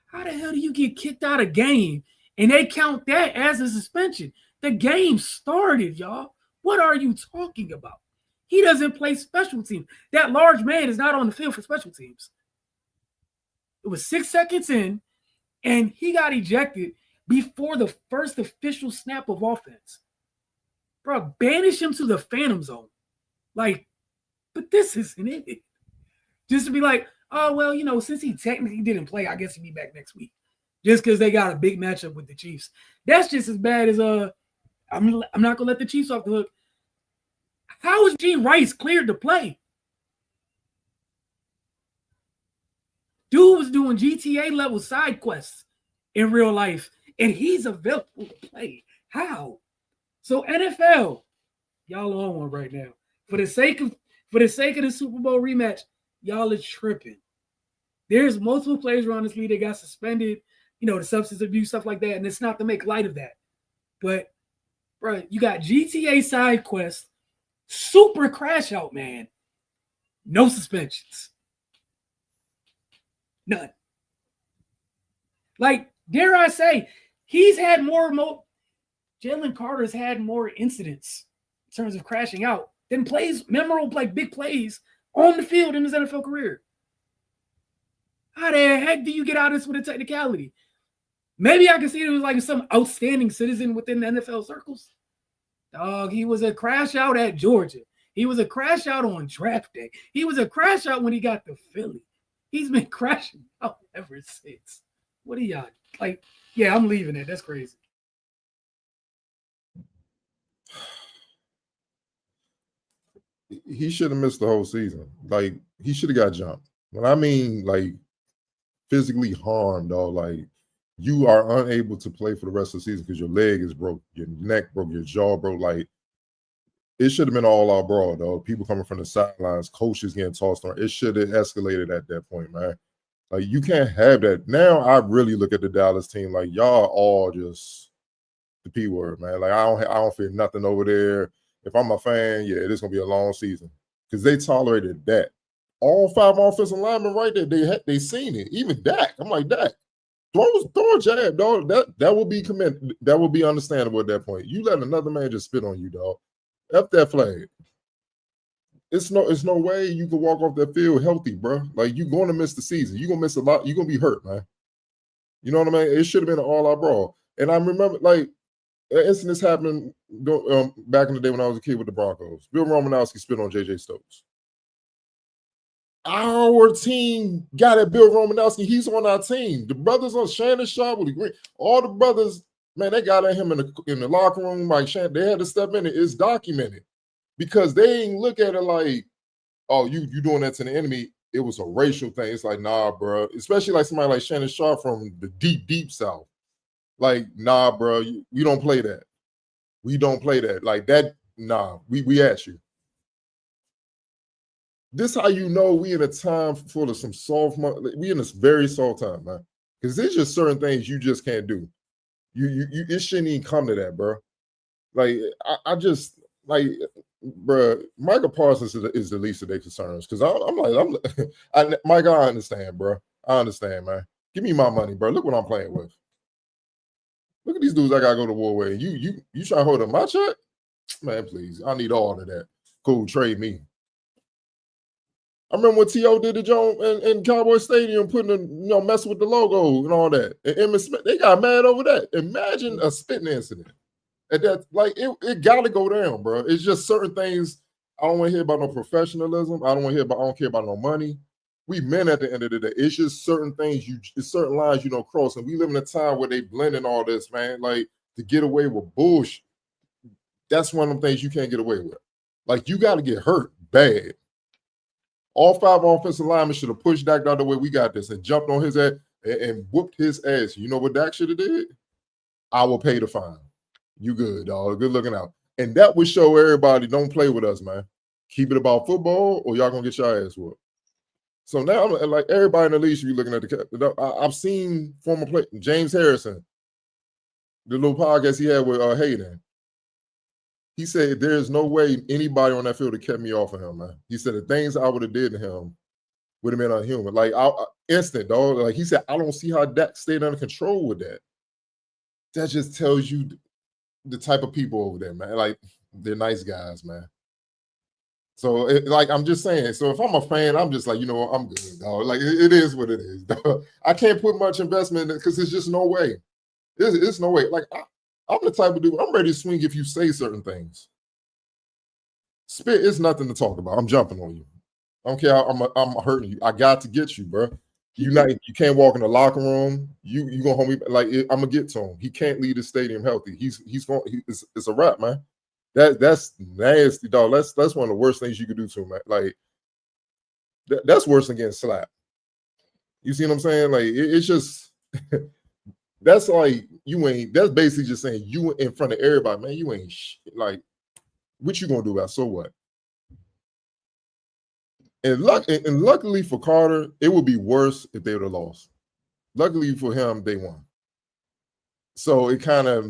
How the hell do you get kicked out of game and they count that as a suspension? The game started, y'all. What are you talking about? He doesn't play special teams. That large man is not on the field for special teams. It was 6 seconds in, and he got ejected before the first official snap of offense. Bro, banish him to the phantom zone. Like, but this isn't it. Just to be like, oh, well, you know, since he technically didn't play, I guess he'll be back next week. Just because they got a big matchup with the Chiefs. That's just as bad as I'm not gonna let the Chiefs off the hook. How is Gene Rice cleared to play? Dude was doing GTA level side quests in real life, and he's available to play. How? So NFL, y'all on one right now. For the sake of the Super Bowl rematch, y'all are tripping. There's multiple players around this league that got suspended, you know, the substance abuse, stuff like that, and it's not to make light of that. But, bro, you got GTA side quests, super crash out, man. No suspensions. None. Like, dare I say, he's had more Jalen Carter's had more incidents in terms of crashing out than plays, memorable, like big plays on the field in his NFL career. How the heck do you get out of this with a technicality? Maybe I can see it was like some outstanding citizen within the NFL circles. Dog, he was a crash out at Georgia. He was a crash out on draft day. He was a crash out when he got to Philly. He's been crashing out ever since. What are y'all like? Yeah, I'm leaving it. That's crazy. He should have missed the whole season. Like, he should have got jumped. When I mean, like, physically harmed, dog, like, you are unable to play for the rest of the season because your leg is broke, your neck broke, your jaw broke. Like, it should have been all out brawl, dog. People coming from the sidelines, coaches getting tossed on. It should have escalated at that point, man. Like, you can't have that. Now I really look at the Dallas team like y'all all just the P word, man. Like, I don't feel nothing over there. If I'm a fan, yeah, it's gonna be a long season because they tolerated that. All 5 offensive linemen right there, they seen it. Even Dak, I'm like, Dak, throw a jab, dog. That will be that will be understandable at that point. You let another man just spit on you, dog. F that flag. It's no way you can walk off that field healthy, bro. Like, you're going to miss the season. You're gonna miss a lot. You're gonna be hurt, man. You know what I mean? It should have been an all-out brawl. And I remember, like, incidents happened back in the day when I was a kid with the Broncos. Bill Romanowski spit on J.J. Stokes. Our team got at Bill Romanowski. He's on our team. The brothers on Shannon Sharp, Willie Green, all the brothers, man, they got at him in the locker room. Like, Shannon, they had to step in. It's documented because they ain't look at it like, oh, you doing that to the enemy. It was a racial thing. It's like, nah, bro. Especially like somebody like Shannon Sharp from the deep South. Like, nah, bro, we don't play that. We don't play that. Like that, nah, we at you. This how you know we in a time full of some soft, we in this very soft time, man. Because there's just certain things you just can't do. You it shouldn't even come to that, bro. Like, I just, like, bro, Michael Parsons is the least of their concerns. Because Mike, I understand, bro. I understand, man. Give me my money, bro. Look what I'm playing with. Look at these dudes I gotta go to war with. You trying to hold up my check? Man, please. I need all of that. Cool, trade me. I remember when T.O. did the joint in Cowboy Stadium, messing with the logo and all that. And Emmitt Smith, they got mad over that. Imagine a spitting incident. And that, like, it gotta go down, bro. It's just certain things. I don't want to hear about no professionalism. I don't care about no money. We men at the end of the day. It's just certain things it's certain lines you don't cross. And we live in a time where they blending all this, man. Like, to get away with bullshit. That's one of the things you can't get away with. Like, you got to get hurt bad. All 5 offensive linemen should have pushed Dak out the way we got this and jumped on his ass and whooped his ass. You know what Dak should have did? I will pay the fine. You good, dog. Good looking out. And that would show everybody, don't play with us, man. Keep it about football or y'all going to get your ass whooped. So now, I'm like, everybody in the league should be looking at I've seen former play James Harrison, the little podcast he had with Hayden. He said there's no way anybody on that field had kept me off of him, man. He said the things I would have did to him would have been unhuman. Like instant, dog. Like he said, I don't see how Dak stayed under control with that. That just tells you the type of people over there, man. Like they're nice guys, man. So like I'm just saying. So if I'm a fan, I'm just like, you know what, I'm good, dog. Like it is what it is, dog. I can't put much investment in it because there's just no way. It's no way. Like I'm the type of dude, I'm ready to swing if you say certain things. Spit is nothing to talk about. I'm jumping on you. I don't care. I'm hurting you. I got to get you, bro. You can't walk in the locker room. You gonna hold me like I'm gonna get to him. He can't leave the stadium healthy. It's a wrap, man. That's nasty, dog. That's one of the worst things you could do to him, man. Like that's worse than getting slapped. You see what I'm saying? Like it's just that's like that's basically just saying you in front of everybody, man. You ain't like what you gonna do about so what? And luckily for Carter, it would be worse if they would have lost. Luckily for him, they won. So it kind of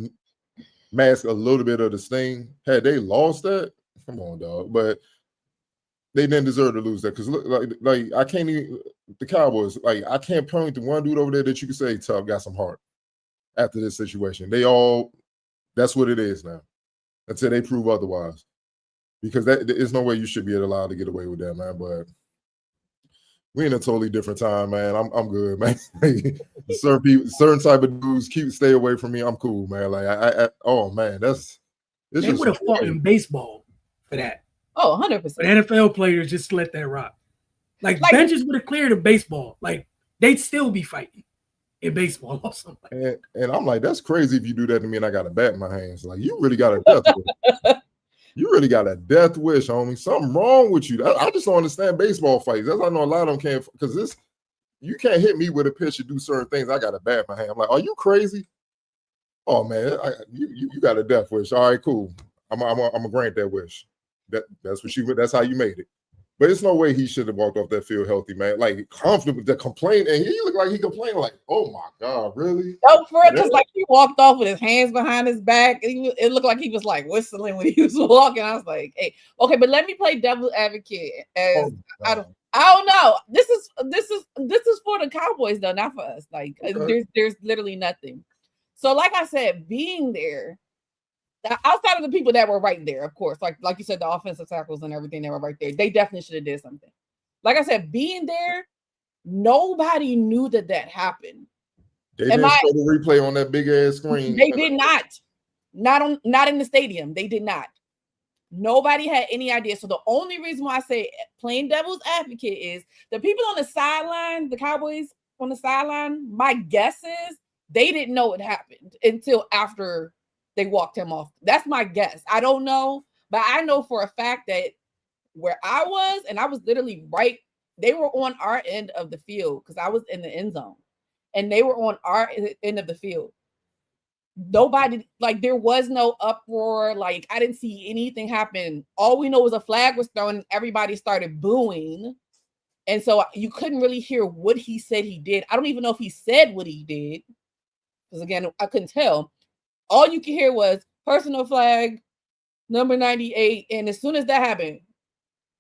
masked a little bit of the sting. Had they lost that, come on, dog. But they didn't deserve to lose that because like I can't even the Cowboys, like I can't point to one dude over there that you can say tough got some heart after this situation. That's what it is now. Until they prove otherwise. Because there's no way you should be allowed to get away with that, man. But we in a totally different time, man. I'm good, man. certain type of dudes stay away from me. I'm cool, man. Like oh man, they would have fought in baseball for that. Oh, 100%. But NFL players just let that rock. Like benches would have cleared in baseball. Like they'd still be fighting in baseball or something. And I'm like, that's crazy if you do that to me and I got a bat in my hands. Like you really got a death wish. You really got a death wish, homie. Something wrong with you. I just don't understand baseball fights. That's why I know a lot of them can't, because you can't hit me with a pitch to do certain things. I got a bat in my hand. I'm like, are you crazy? Oh man, you got a death wish. All right, cool. I'm gonna grant that wish. That's how you made it. But it's no way he should have walked off that field healthy, man. Like comfortable, the complaint, and he looked like he complained, like, "Oh my god, really?" No, for it, because like he walked off with his hands behind his back. It looked like he was like whistling when he was walking. I was like, "Hey, okay," but let me play devil's advocate. I don't know. This is for the Cowboys though, not for us. Like, there's literally nothing. So, like I said, being there. Outside of the people that were right there, of course, like you said, the offensive tackles and everything that were right there, they definitely should have did something. Like I said, being there, nobody knew that happened. They didn't show the replay on that big ass screen. They did not in the stadium. They did not. Nobody had any idea. So the only reason why I say playing devil's advocate is the people on the sideline, the Cowboys on the sideline. My guess is they didn't know it happened until after they walked him off. That's my guess. I don't know, but I know for a fact that where I was, and I was literally right, they were on our end of the field because I was in the end zone, and they were on our end of the field. Nobody, like there was no uproar. Like I didn't see anything happen. All we know was a flag was thrown and everybody started booing. And so you couldn't really hear what he said he did. I don't even know if he said what he did. Because again, I couldn't tell. All you could hear was personal flag, number 98. And as soon as that happened,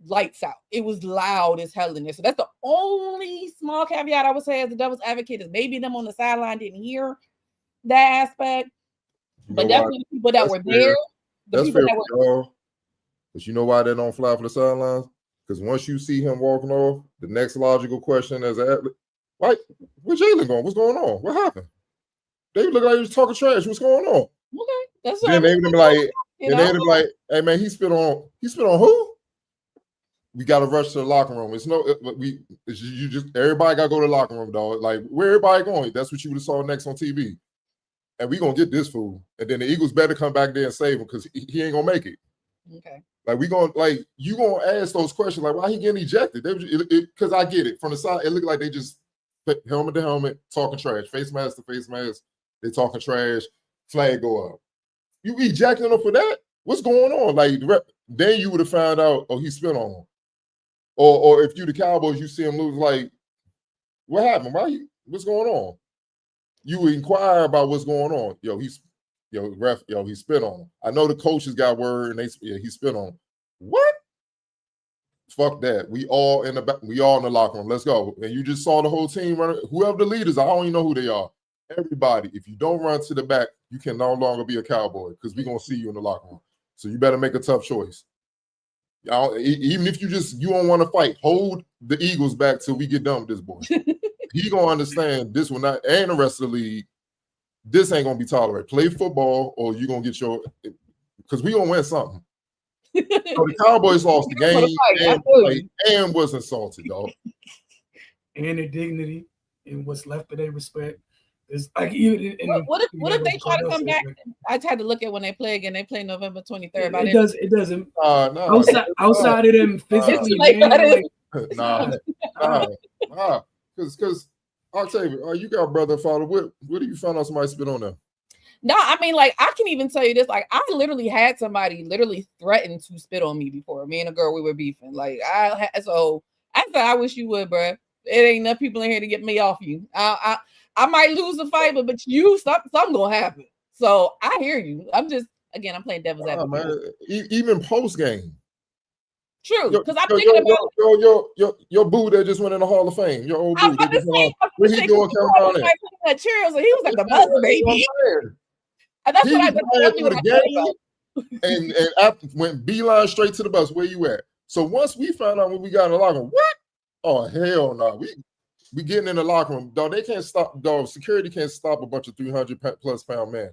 lights out. It was loud as hell in there. So that's the only small caveat I would say as the devil's advocate is maybe them on the sideline didn't hear that aspect. But definitely the people that were there. That's fair for y'all. But you know why they don't fly for the sidelines? Because once you see him walking off, the next logical question as an athlete, why, where's Jalen going? What's going on? What happened? They look like he was talking trash. What's going on? Okay, that's then they would be like, hey man, he spit on who? We got to rush to the locker room. Everybody got to go to the locker room, dog. Like where everybody going? That's what you would have saw next on TV. And we gonna get this fool. And then the Eagles better come back there and save him because he ain't gonna make it. Okay. Like you gonna ask those questions like why he getting ejected? Because I get it from the side. It looked like they just put helmet to helmet talking trash, face mask to face mask. They talking trash. Flag go up. You ejecting him for that? What's going on? Like then you would have found out. Oh, he spit on him. Or if you the Cowboys, you see them lose, like, what happened? What's going on? You inquire about what's going on. He spit on him. I know the coaches got word and he spit on him. What? Fuck that. We all in the locker room. Let's go. And you just saw the whole team running. Whoever the leaders, I don't even know who they are. Everybody, if you don't run to the back, you can no longer be a Cowboy because we're gonna see you in the locker room. So you better make a tough choice. Even if you don't want to fight, hold the Eagles back till we get done with this boy. He gonna understand this will not, and the rest of the league, this ain't gonna be tolerated. Play football, or you gonna get because we gonna win something. So the Cowboys lost the game and was insulted, dog. And their dignity and what's left of their respect. It's like even what if they try to come back? I just had to look at when they play again. They play November 23rd. It doesn't. No. Outside of them physically, because Octavia, you got brother, father. What do you find out somebody spit on them? No, I mean, like, I can even tell you this. Like, I literally had somebody literally threaten to spit on me before. Me and a girl, we were beefing. Like, so I said, I wish you would, bro. It ain't enough people in here to get me off you. I might lose the fight, but something gonna happen. So I hear you. I'm playing devil's advocate. Even post game. True, because I'm thinking about your boo that just went in the Hall of Fame. Your old boo. What he doing coming down there? Cheerios, and he was like the buzz baby. And that's what I and after went beeline straight to the bus. Where you at? So once we found out when we got in the locker room, what? Oh hell no! We getting in the locker room, dog. They can't stop, dog. Security can't stop a bunch of 300+ pound men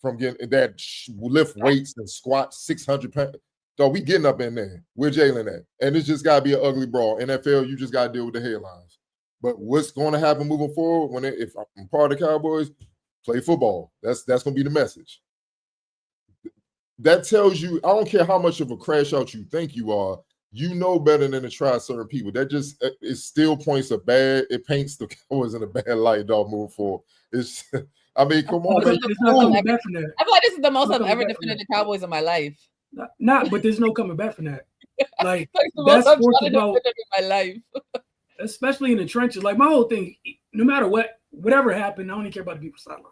from getting that lift weights and squat 600 pounds. Dog, we getting up in there. Where Jalen at? And it's just got to be an ugly brawl. NFL, you just got to deal with the headlines. But what's going to happen moving forward if I'm part of the Cowboys, play football. That's going to be the message. That tells you, I don't care how much of a crash out you think you are, you know better than to try certain people. That just, it still paints the Cowboys in a bad light, dog, moving forward. It's, I mean, come on. I feel like this is the most I've ever defended the Cowboys in my life. But there's no coming back from that. Like that's sports about my life. Especially in the trenches. Like my whole thing, no matter whatever happened, I don't even care about the people sideline.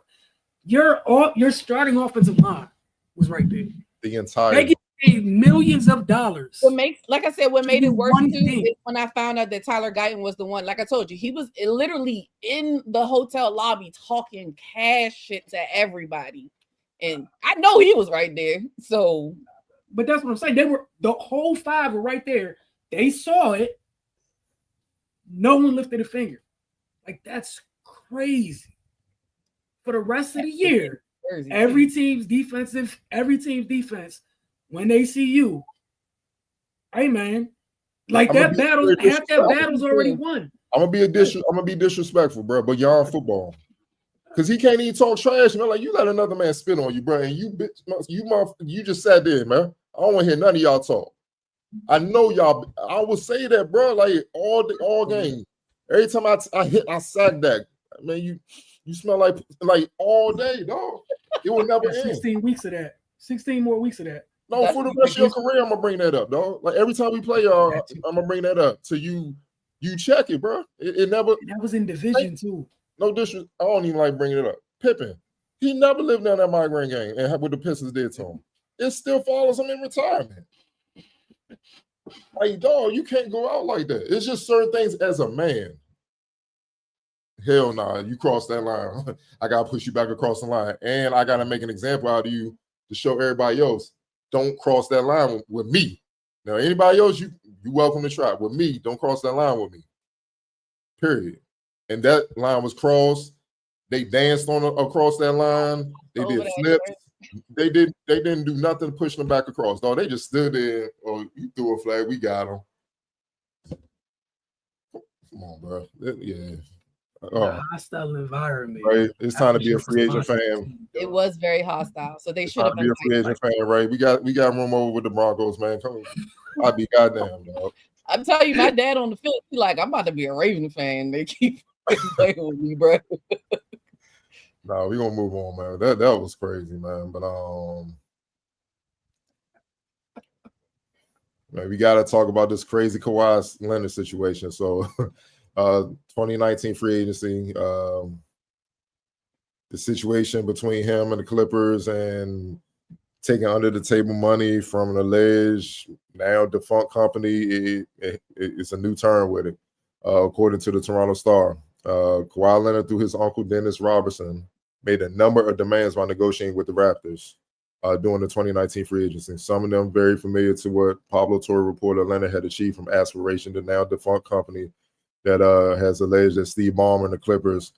Your starting offensive line was right there. The entire they get paid millions of dollars. What made it worse too is when I found out that Tyler Guyton was the one. Like I told you, he was literally in the hotel lobby talking cash shit to everybody, and I know he was right there. So. But that's what I'm saying. The whole five were right there. They saw it. No one lifted a finger. Like, that's crazy. For the rest of the year, every team's defense, when they see you, hey man, like half that battle's already won. I'm gonna be disrespectful, bro. But y'all football. Because he can't even talk trash, man. Like, you let another man spit on you, bro, and you just sat there, man. I don't want to hear none of y'all talk. I know y'all. I will say that, bro. Like all game. Every time I sack that, man, you smell like all day, dog. It will never end. 16 weeks of that. 16 more weeks of that. No, for the rest of your career, I'm gonna bring that up, dog. Like every time we play y'all, I'm gonna bring that up. So you check it, bro. It never. That was in division too. No disrespect. I don't even like bringing it up. Pippen, he never lived down that migraine game and what the Pistons did to him. It still follows him in retirement. Like, dog, you can't go out like that. It's just certain things as a man. Hell nah, you cross that line. I gotta push you back across the line, and I gotta make an example out of you to show everybody else. Don't cross that line with me. Now, anybody else, you welcome to try. With me, don't cross that line with me. Period. And that line was crossed. They danced across that line. They did flips. They didn't do nothing to push them back across. No, they just stood there. Oh, you threw a flag. We got them. Come on, bro. Yeah. Hostile environment. Right. It's time to be a free agent fan. It was very hostile. So they should have been a free agent fan, right? We got room over with the Broncos, man. Come on. I'd be goddamn, dog. I'm telling you, my dad on the field, he's like, I'm about to be a Raven fan. They keep playing with me, bro. No, we're gonna move on, man. That was crazy, man. But Man, we got to talk about this crazy Kawhi Leonard situation. So, 2019 free agency, the situation between him and the Clippers and taking under the table money from an alleged now defunct company, it's a new turn with it. According to the Toronto Star, Kawhi Leonard, through his uncle Dennis Robertson, made a number of demands while negotiating with the Raptors during the 2019 free agency. Some of them very familiar to what Pablo Torre reported Leonard had achieved from Aspiration, the now defunct company that has alleged that Steve Ballmer and the Clippers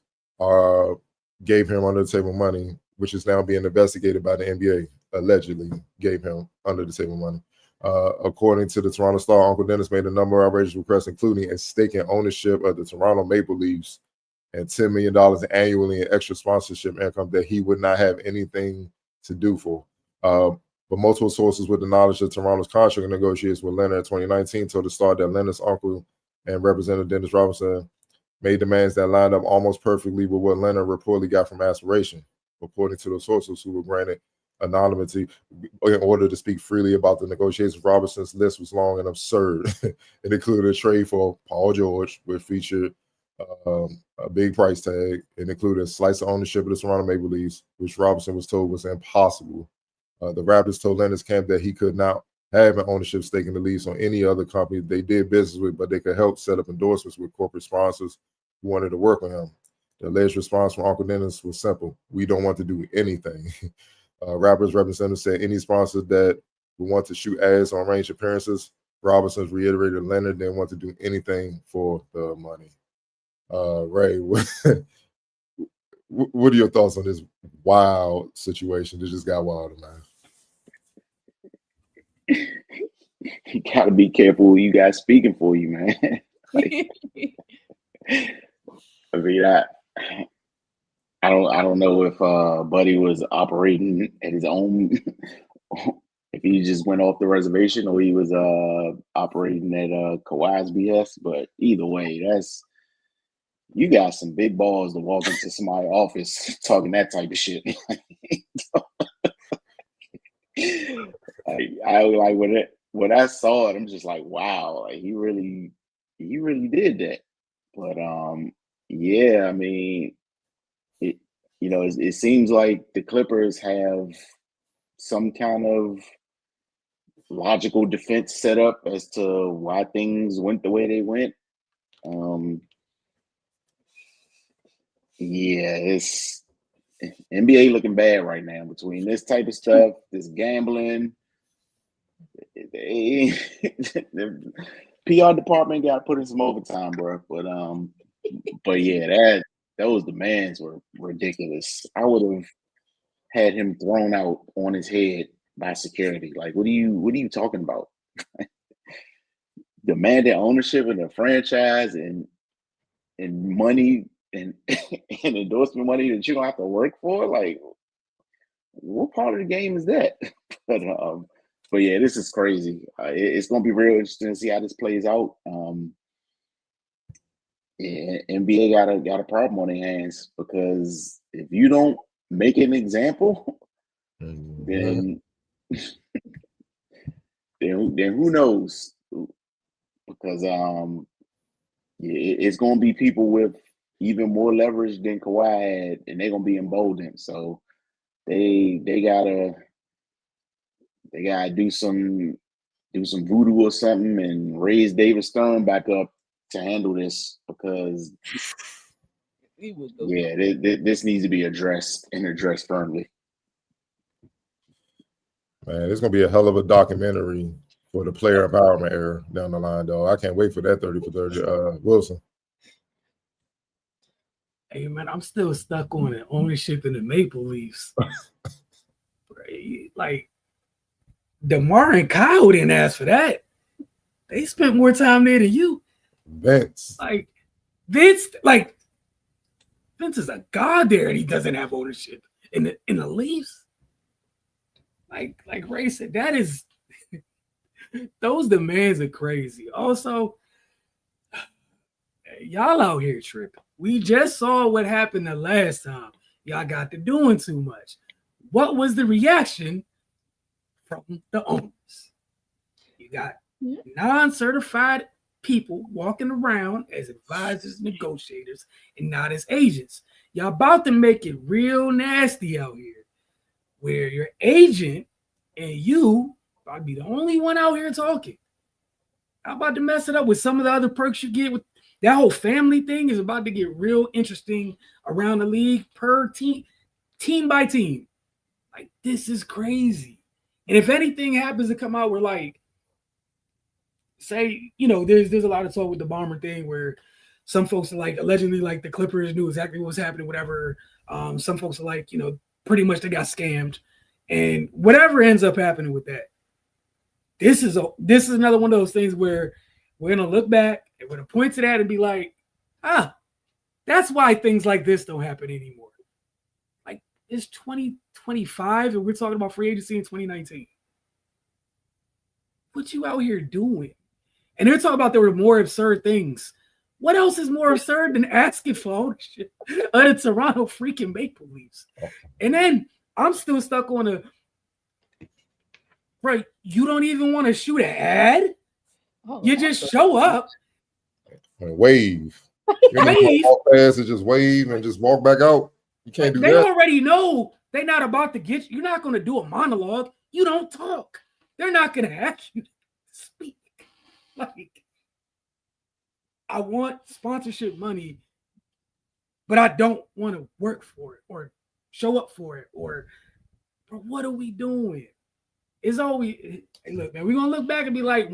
gave him under the table money, which is now being investigated by the NBA. Allegedly gave him under the table money. According to the Toronto Star, Uncle Dennis made a number of outrageous requests, including a stake in ownership of the Toronto Maple Leafs and $10 million annually in extra sponsorship income that he would not have anything to do for. But multiple sources with the knowledge of Toronto's contract negotiations with Leonard in 2019 told the Star that Leonard's uncle and Representative Dennis Robinson made demands that lined up almost perfectly with what Leonard reportedly got from Aspiration, according to the sources who were granted anonymity in order to speak freely about the negotiations. Robinson's list was long and absurd. It included a trade for Paul George, which featured a big price tag. It included a slice of ownership of the Toronto Maple Leafs, which Robinson was told was impossible. The Raptors told Leonard's camp that he could not have an ownership stake in the Leafs on any other company they did business with, but they could help set up endorsements with corporate sponsors who wanted to work with him. The alleged response from Uncle Dennis was simple: "We don't want to do anything." Raptors representative said any sponsor that would want to shoot ads on range appearances. Robinson's reiterated Leonard didn't want to do anything for the money. Ray, what are your thoughts on this wild situation that just got wilder, man? You gotta be careful who you guys speaking for you, man. Like, I mean, I don't know if Buddy was operating at his own, if he just went off the reservation or he was operating at Kawhi's BS. But either way, you got some big balls to walk into somebody's office talking that type of shit. When I saw it, I'm just like, wow, like he really did that. But yeah, I mean, it seems like the Clippers have some kind of logical defense set up as to why things went the way they went. Yeah, it's NBA looking bad right now between this type of stuff, this gambling. The PR department got put in some overtime, bro. But yeah, those demands were ridiculous. I would have had him thrown out on his head by security. Like, what are you talking about? Demanding ownership in the franchise and money and endorsement money that you don't have to work for. Like, what part of the game is that? But yeah, this is crazy. It's gonna be real interesting to see how this plays out. Yeah, NBA got a problem on their hands because if you don't make an example, then who knows? Because it's gonna be people with even more leverage than Kawhi had, and they're gonna be emboldened. So they gotta do some voodoo or something and raise David Stern back up to handle this, because this needs to be addressed and addressed firmly. Man, it's gonna be a hell of a documentary for the player empowerment era down the line, though. I can't wait for that 30 for 30. Wilson. Hey man, I'm still stuck on it. Ownership in the Maple Leafs. Like, DeMar and Kyle didn't ask for that. They spent more time there than you. Vince. Like, Vince is a god there, and he doesn't have ownership in the Leafs. Like Ray said, that is those demands are crazy. Also, y'all out here tripping. We just saw what happened the last time. Y'all got to doing too much. What was the reaction from the owners? You got Yeah. non-certified people walking around as advisors, negotiators, and not as agents. Y'all about to make it real nasty out here, where your agent and you about to be the only one out here talking. I'm about to mess it up with some of the other perks you get with that whole family thing is about to get real interesting around the league per team by team. Like, this is crazy. And if anything happens to come out where, like, say, there's a lot of talk with the Bomber thing where some folks are like, allegedly, like, the Clippers knew exactly what was happening, whatever. Some folks are like, pretty much they got scammed. And whatever ends up happening with that, this is another one of those things where we're going to look back and we're going to point to that and be like, that's why things like this don't happen anymore. Like, it's 2025 and we're talking about free agency in 2019. What you out here doing? And they're talking about there were more absurd things. What else is more absurd than asking for ownership of the Toronto freaking Maple Leafs? And then I'm still stuck on right, you don't even want to shoot an ad? You just show up. And wave. Wave. Walk past and just wave and just walk back out. You can't do They that. already know they're not about to get you. You're not going to do a monologue. You don't talk. They're not going to ask you to speak. Like, I want sponsorship money, but I don't want to work for it or show up for it. Or, bro, what are we doing? It's always, hey, look, man, we're going to look back and be like,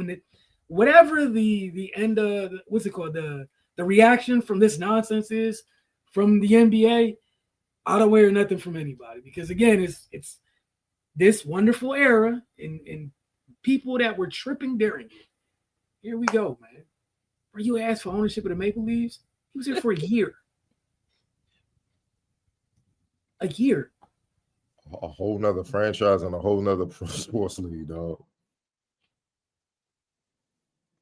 whatever the end of, what's it called? The reaction from this nonsense is from the NBA, I don't hear nothing from anybody. Because again, it's this wonderful era and people that were tripping during it. Here we go, man. Where you asked for ownership of the Maple Leafs? He was here for a year. A year. A whole nother franchise and a whole nother sports league, dog.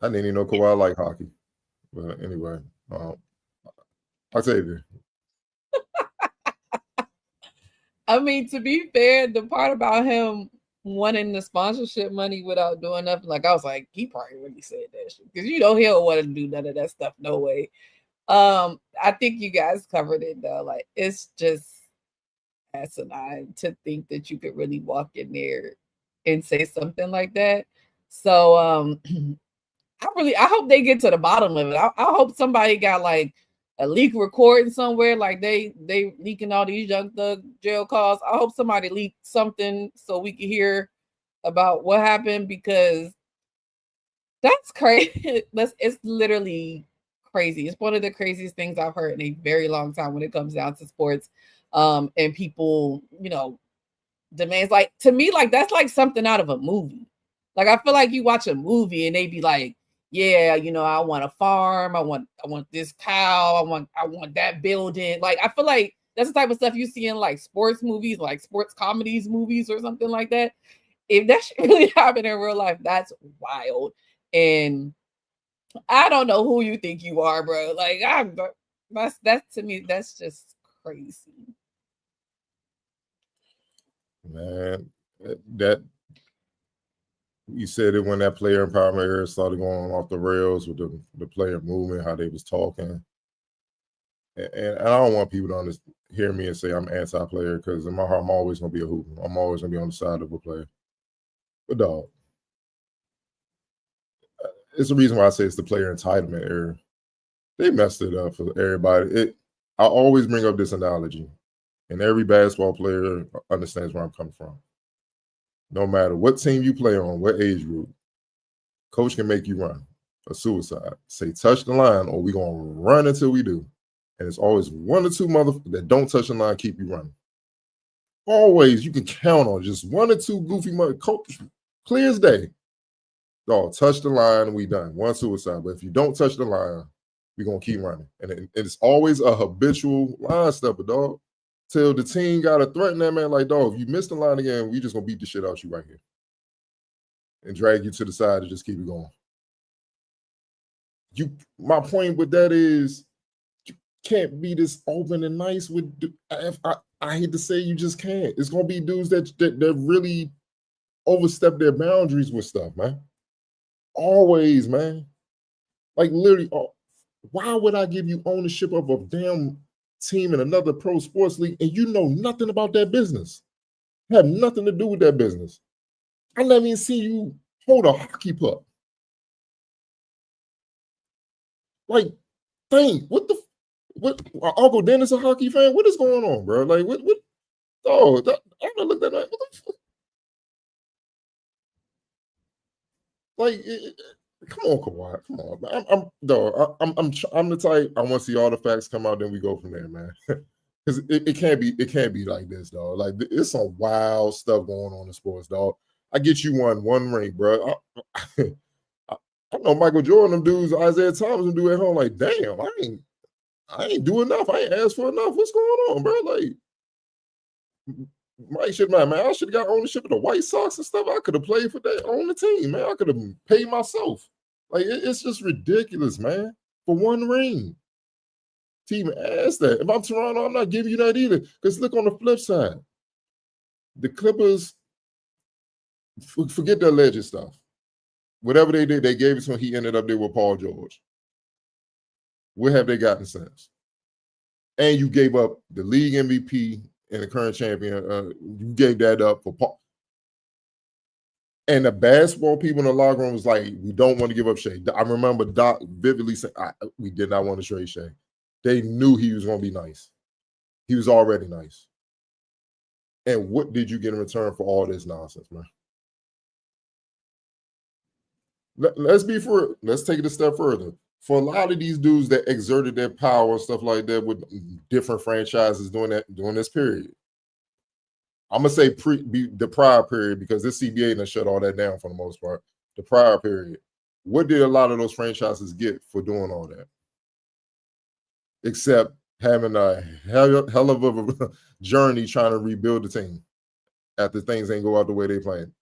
I didn't even know Kawhi liked hockey. But anyway, Octavia. I mean, to be fair, the part about him wanting the sponsorship money without doing nothing, like, I was like, he probably really said that shit. Because he don't want to do none of that stuff, no way. I think you guys covered it though. Like, it's just asinine to think that you could really walk in there and say something like that. So I hope they get to the bottom of it. I hope somebody got like a leak recording somewhere, like they leaking all these Young Thug jail calls. I hope somebody leaked something so we can hear about what happened, because that's crazy. It's literally crazy. It's one of the craziest things I've heard in a very long time when it comes down to sports. And people, demands, like, to me, like, that's like something out of a movie. Like, I feel like you watch a movie and they be like, yeah, I want a farm, I want this cow, I want that building. Like, I feel like that's the type of stuff you see in like sports movies, like sports comedies movies or something like that. If that should really happen in real life, that's wild. And I don't know who you think you are, bro. Like, that's to me, that's just crazy. Man, that you said it when that player empowerment era started going off the rails with the player movement, how they was talking. And I don't want people to hear me and say I'm anti-player, because in my heart, I'm always going to be a hooper. I'm always going to be on the side of a player. But dog, it's the reason why I say it's the player entitlement era. They messed it up for everybody. I always bring up this analogy, and every basketball player understands where I'm coming from. No matter what team you play on, what age group, coach can make you run a suicide. Say, touch the line, or we're going to run until we do. And it's always one or two motherfuckers that don't touch the line, keep you running. Always, you can count on just one or two goofy coach, clear as day. Dog, touch the line, we done. One suicide. But if you don't touch the line, we're going to keep running. And it's always a habitual line stepper, dog. Till the team got to threaten that man, like, dog, if you miss the line again, we just going to beat the shit out you right here. And drag you to the side and just keep it going. My point with that is, you can't be this open and nice with, I hate to say, you just can't. It's going to be dudes that really overstep their boundaries with stuff, man. Always, man. Like literally, why would I give you ownership of a damn team in another pro sports league and you know nothing about that business? Have nothing to do with that business. I never even see you hold a hockey puck. Like, think, what Uncle Dennis a hockey fan? What is going on, bro? Like, what oh, I'm gonna look at that. What the fuck? Like, come on, Kawhi. Come on, man. I'm the type I want to see all the facts come out, then we go from there, man. Because it can't be like this, dog. Like it's some wild stuff going on in sports, dog. I get you one ring, bro. I know Michael Jordan, them dudes, Isaiah Thomas, them do at home. Like, damn, I ain't do enough. I ain't asked for enough. What's going on, bro? Like, Mike should man. I should have got ownership of the White Sox and stuff. I could have played for that on the team, man. I could have paid myself. Like, it's just ridiculous, man. For one ring. Team asked that. If I'm Toronto, I'm not giving you that either. Because look on the flip side. The Clippers, forget the alleged stuff. Whatever they did, they gave it to him. He ended up there with Paul George. What have they gotten since? And you gave up the league MVP and the current champion. You gave that up for Paul. And the basketball people in the locker room was like, we don't want to give up Shea. I remember Doc vividly saying, we did not want to trade Shea. They knew he was going to be nice. He was already nice. And what did you get in return for all this nonsense, man? Let's take it a step further. For a lot of these dudes that exerted their power and stuff like that with different franchises during this period, I'm gonna say the prior period because this CBA done shut all that down for the most part. The prior period, what did a lot of those franchises get for doing all that? Except having a hell of a journey trying to rebuild the team after things ain't go out the way they planned.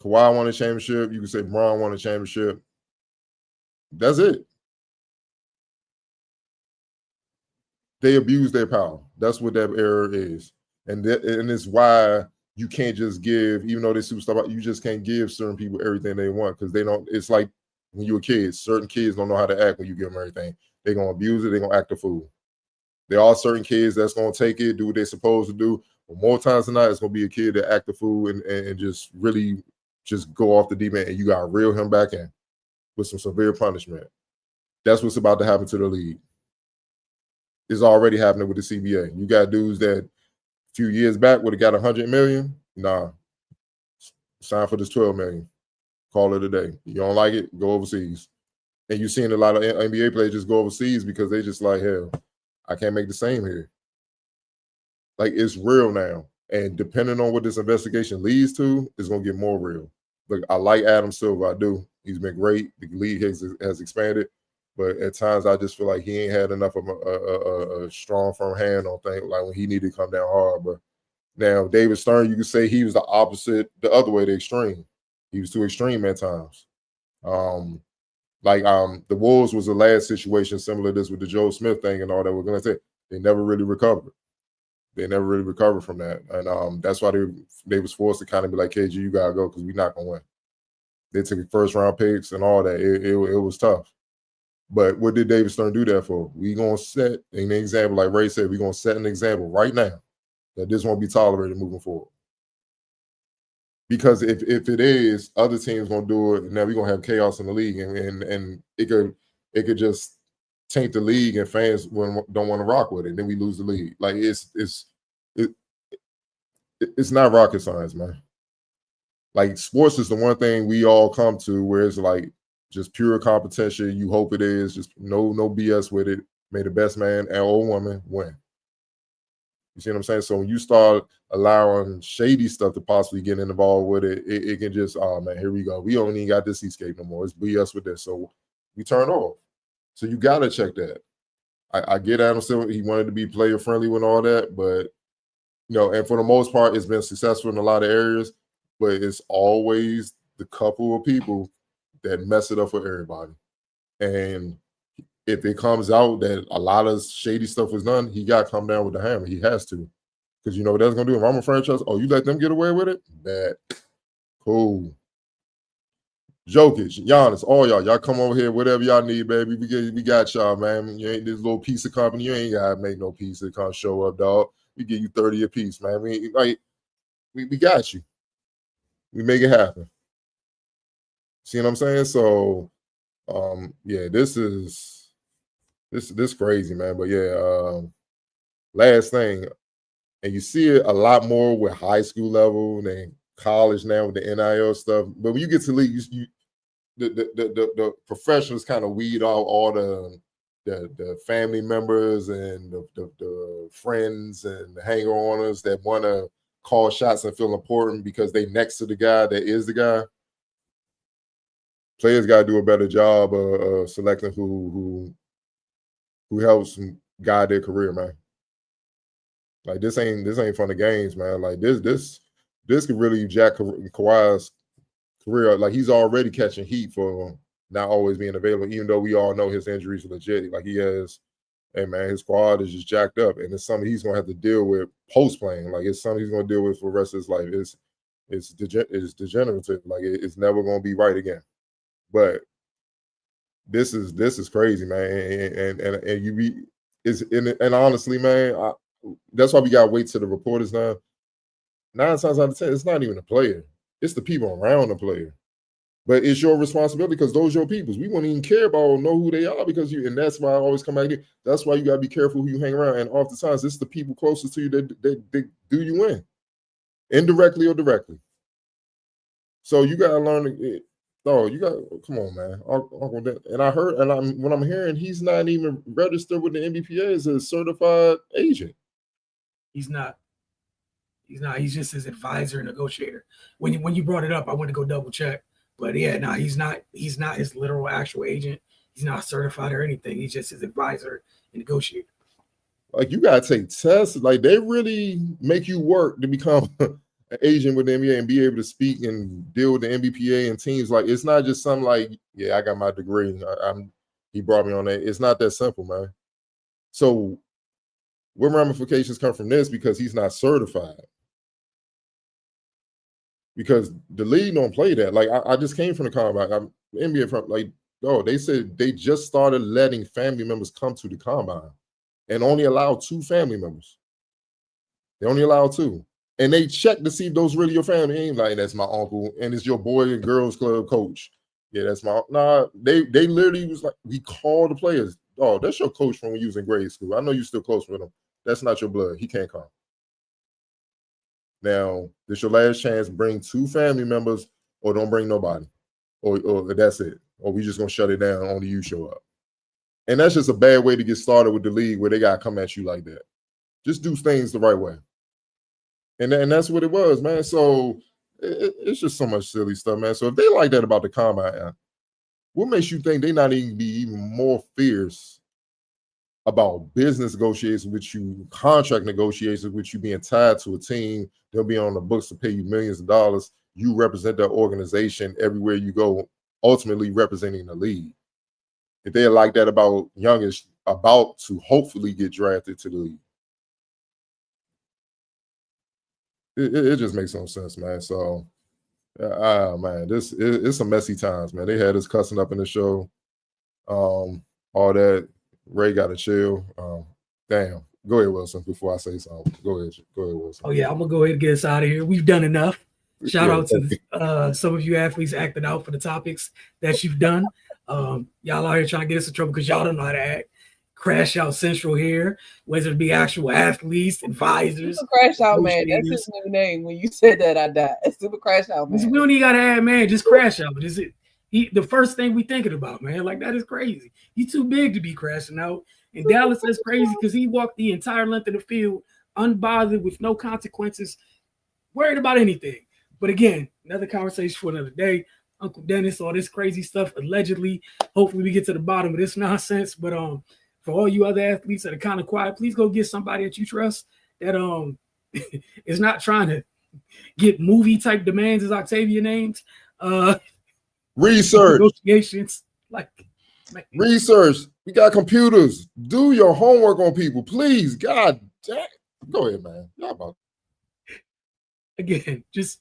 Kawhi won a championship. You can say Bron won a championship. That's it. They abuse their power. That's what that era is. And it's why you can't just give, even though they're superstar, you just can't give certain people everything they want because they don't. It's like when you were kids, certain kids don't know how to act when you give them everything. They're going to abuse it. They're going to act a fool. There are certain kids that's going to take it, do what they're supposed to do. But more times than not, it's going to be a kid that act a fool and just really just go off the deep end, and you got to reel him back in with some severe punishment. That's what's about to happen to the league. It's already happening with the CBA. You got dudes that a few years back would have got $100 million. Nah, sign for this $12 million. Call it a day. You don't like it, go overseas. And you're seeing a lot of NBA players just go overseas because they just like, hell, I can't make the same here. Like, it's real now. And depending on what this investigation leads to, it's going to get more real. Look, I like Adam Silver. I do. He's been great. The league has expanded. But at times, I just feel like he ain't had enough of a strong, firm hand on things, like when he needed to come down hard. But now, David Stern, you could say he was the opposite, the other way, the extreme. He was too extreme at times. The Wolves was the last situation similar to this with the Joe Smith thing and all that. We're going to say they never really recovered. They never really recovered from that. And that's why they was forced to kind of be like, KG, you got to go because we're not going to win. They took first-round picks and all that. It was tough. But what did David Stern do that for? We going to set an example, like Ray said, we're going to set an example right now that this won't be tolerated moving forward. Because if it is, other teams going to do it, and now we're going to have chaos in the league, and it could just taint the league, and fans don't want to rock with it. And then we lose the league. Like it's not rocket science, man. Like, sports is the one thing we all come to where it's like just pure competition. You hope it is just no BS with it. May the best man or woman win. You see what I'm saying? So when you start allowing shady stuff to possibly get involved with it, it can just, oh man, here we go. We don't even got this escape no more. It's BS with this. So we turn off. So you got to check that. I get Adam Silver. He wanted to be player friendly with all that, but and for the most part, it's been successful in a lot of areas, but it's always the couple of people that mess it up for everybody. And if it comes out that a lot of shady stuff was done, he got to come down with the hammer. He has to. Because you know what that's going to do? If I'm a franchise, you let them get away with it? Bad. Cool. Jokic, Giannis, all y'all come over here, whatever y'all need, baby. We got y'all, man. You ain't this little piece of company. You ain't gotta make no piece to come show up, dog. We give you 30 a piece, man. We got you. We make it happen. See what I'm saying? So, yeah, this is crazy, man. But yeah, last thing, and you see it a lot more with high school level than college now with the NIL stuff. But when you get to league, the professionals kind of weed out all the family members and the friends and the hanger-oners that want to call shots and feel important because they next to the guy that is the guy. Players got to do a better job of selecting who helps guide their career, man. Like this ain't fun of games, man. Like this could really jack Kawhi's career. Like he's already catching heat for not always being available, even though we all know his injuries are legit. Like he has, hey man, his squad is just jacked up, and it's something he's gonna have to deal with post playing. Like it's something he's gonna deal with for the rest of his life. It's degenerative. Like it's never gonna be right again. But this is crazy, man. And you be and honestly, man, that's why we gotta wait till the reporters now. 9 times out of 10, it's not even a player. It's the people around the player. But it's your responsibility because those are your peoples. We won't even care about or know who they are because and that's why I always come back here. That's why you gotta be careful who you hang around. And oftentimes it's the people closest to you that do you in, indirectly or directly. So you gotta learn to. No, you got come on, man. And I heard, when I'm hearing he's not even registered with the NBPA as a certified agent. He's not. He's just his advisor and negotiator. When you brought it up, I went to go double check. But yeah, no, he's not his literal actual agent. He's not certified or anything. He's just his advisor and negotiator. Like you gotta take tests. Like they really make you work to become an agent with the NBA and be able to speak and deal with the NBPA and teams. Like it's not just something like, yeah, I got my degree. He brought me on that. It's not that simple, man. So what ramifications come from this because he's not certified? Because the league don't play that. Like I just came from the combine. NBA from they said they just started letting family members come to the combine and only allow 2 family members. They only allow 2. And they check to see if those really your family. Ain't like that's my uncle and it's your boy and girls club coach. Yeah, that's my they literally was like, we called the players. Oh, that's your coach from when you was in grade school. I know you're still close with him. That's not your blood. He can't come. Now, this your last chance. Bring 2 family members or don't bring nobody. Or that's it. Or we just gonna shut it down. Only you show up. And that's just a bad way to get started with the league where they gotta come at you like that. Just do things the right way. And that's what it was, man. So it's just so much silly stuff, man. So if they like that about the combine, what makes you think they not even be even more fierce about business negotiations with you, contract negotiations with you being tied to a team? They'll be on the books to pay you millions of dollars. You represent that organization everywhere you go, ultimately representing the league. If they're like that about youngest about to hopefully get drafted to the league. It just makes no sense, man. So, man, it's some messy times, man. They had us cussing up in the show. All that. Ray got to chill. Damn. Go ahead, Wilson, before I say something. Go ahead, Wilson. Oh, yeah, I'm going to go ahead and get us out of here. We've done enough. Shout out to some of you athletes acting out for the topics that you've done. Y'all out here trying to get us in trouble because y'all don't know how to act. Crash Out Central here, whether it be actual athletes, advisors. Super Crash Out Man. That's his new name. When you said that, I died. Super Crash Out Man. We don't even got to add, man. Just Crash Out. Is it the first thing we thinking about, man? Like, that is crazy. He's too big to be crashing out. And Dallas is crazy because he walked the entire length of the field unbothered with no consequences, worried about anything. But again, another conversation for another day. Uncle Dennis, all this crazy stuff, allegedly. Hopefully we get to the bottom of this nonsense. But for all you other athletes that are kind of quiet, please go get somebody that you trust that is not trying to get movie type demands, as Octavia named. Research. Negotiations. Research. We got computers. Do your homework on people, please. God damn. Go ahead, man. Y'all about. Again, just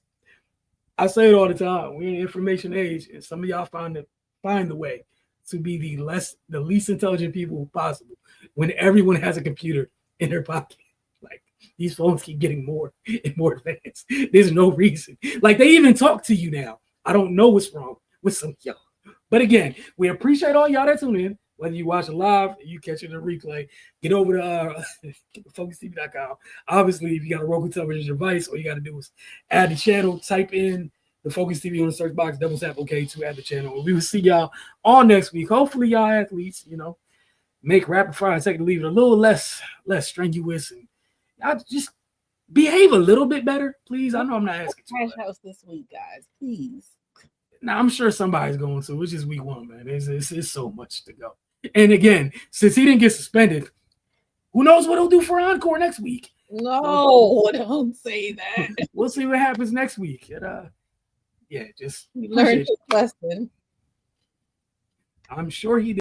I say it all the time. We're in the information age, and some of y'all find the way to be the least intelligent people possible when everyone has a computer in their pocket. Like these phones keep getting more and more advanced. There's no reason. Like they even talk to you now. I don't know what's wrong with some of y'all. But again, we appreciate all y'all that tune in. Whether you watch it live, you catch it in a replay, get over to FocusTV.com. Obviously, if you got a Roku television device, all you got to do is add the channel, type in the Focus TV on the search box, double tap OK to add the channel. And we will see y'all on next week. Hopefully, y'all athletes, make rapid fire and second leave it a little less strenuous, and y'all just behave a little bit better, please. I know I'm not asking too much. Trash house this week, guys, please. Now, I'm sure somebody's going to. It's just week 1, man. It's so much to go. And again, since he didn't get suspended, who knows what he'll do for Encore next week? No, don't say that. We'll see what happens next week. And, just Learn appreciate his lesson. I'm sure he did.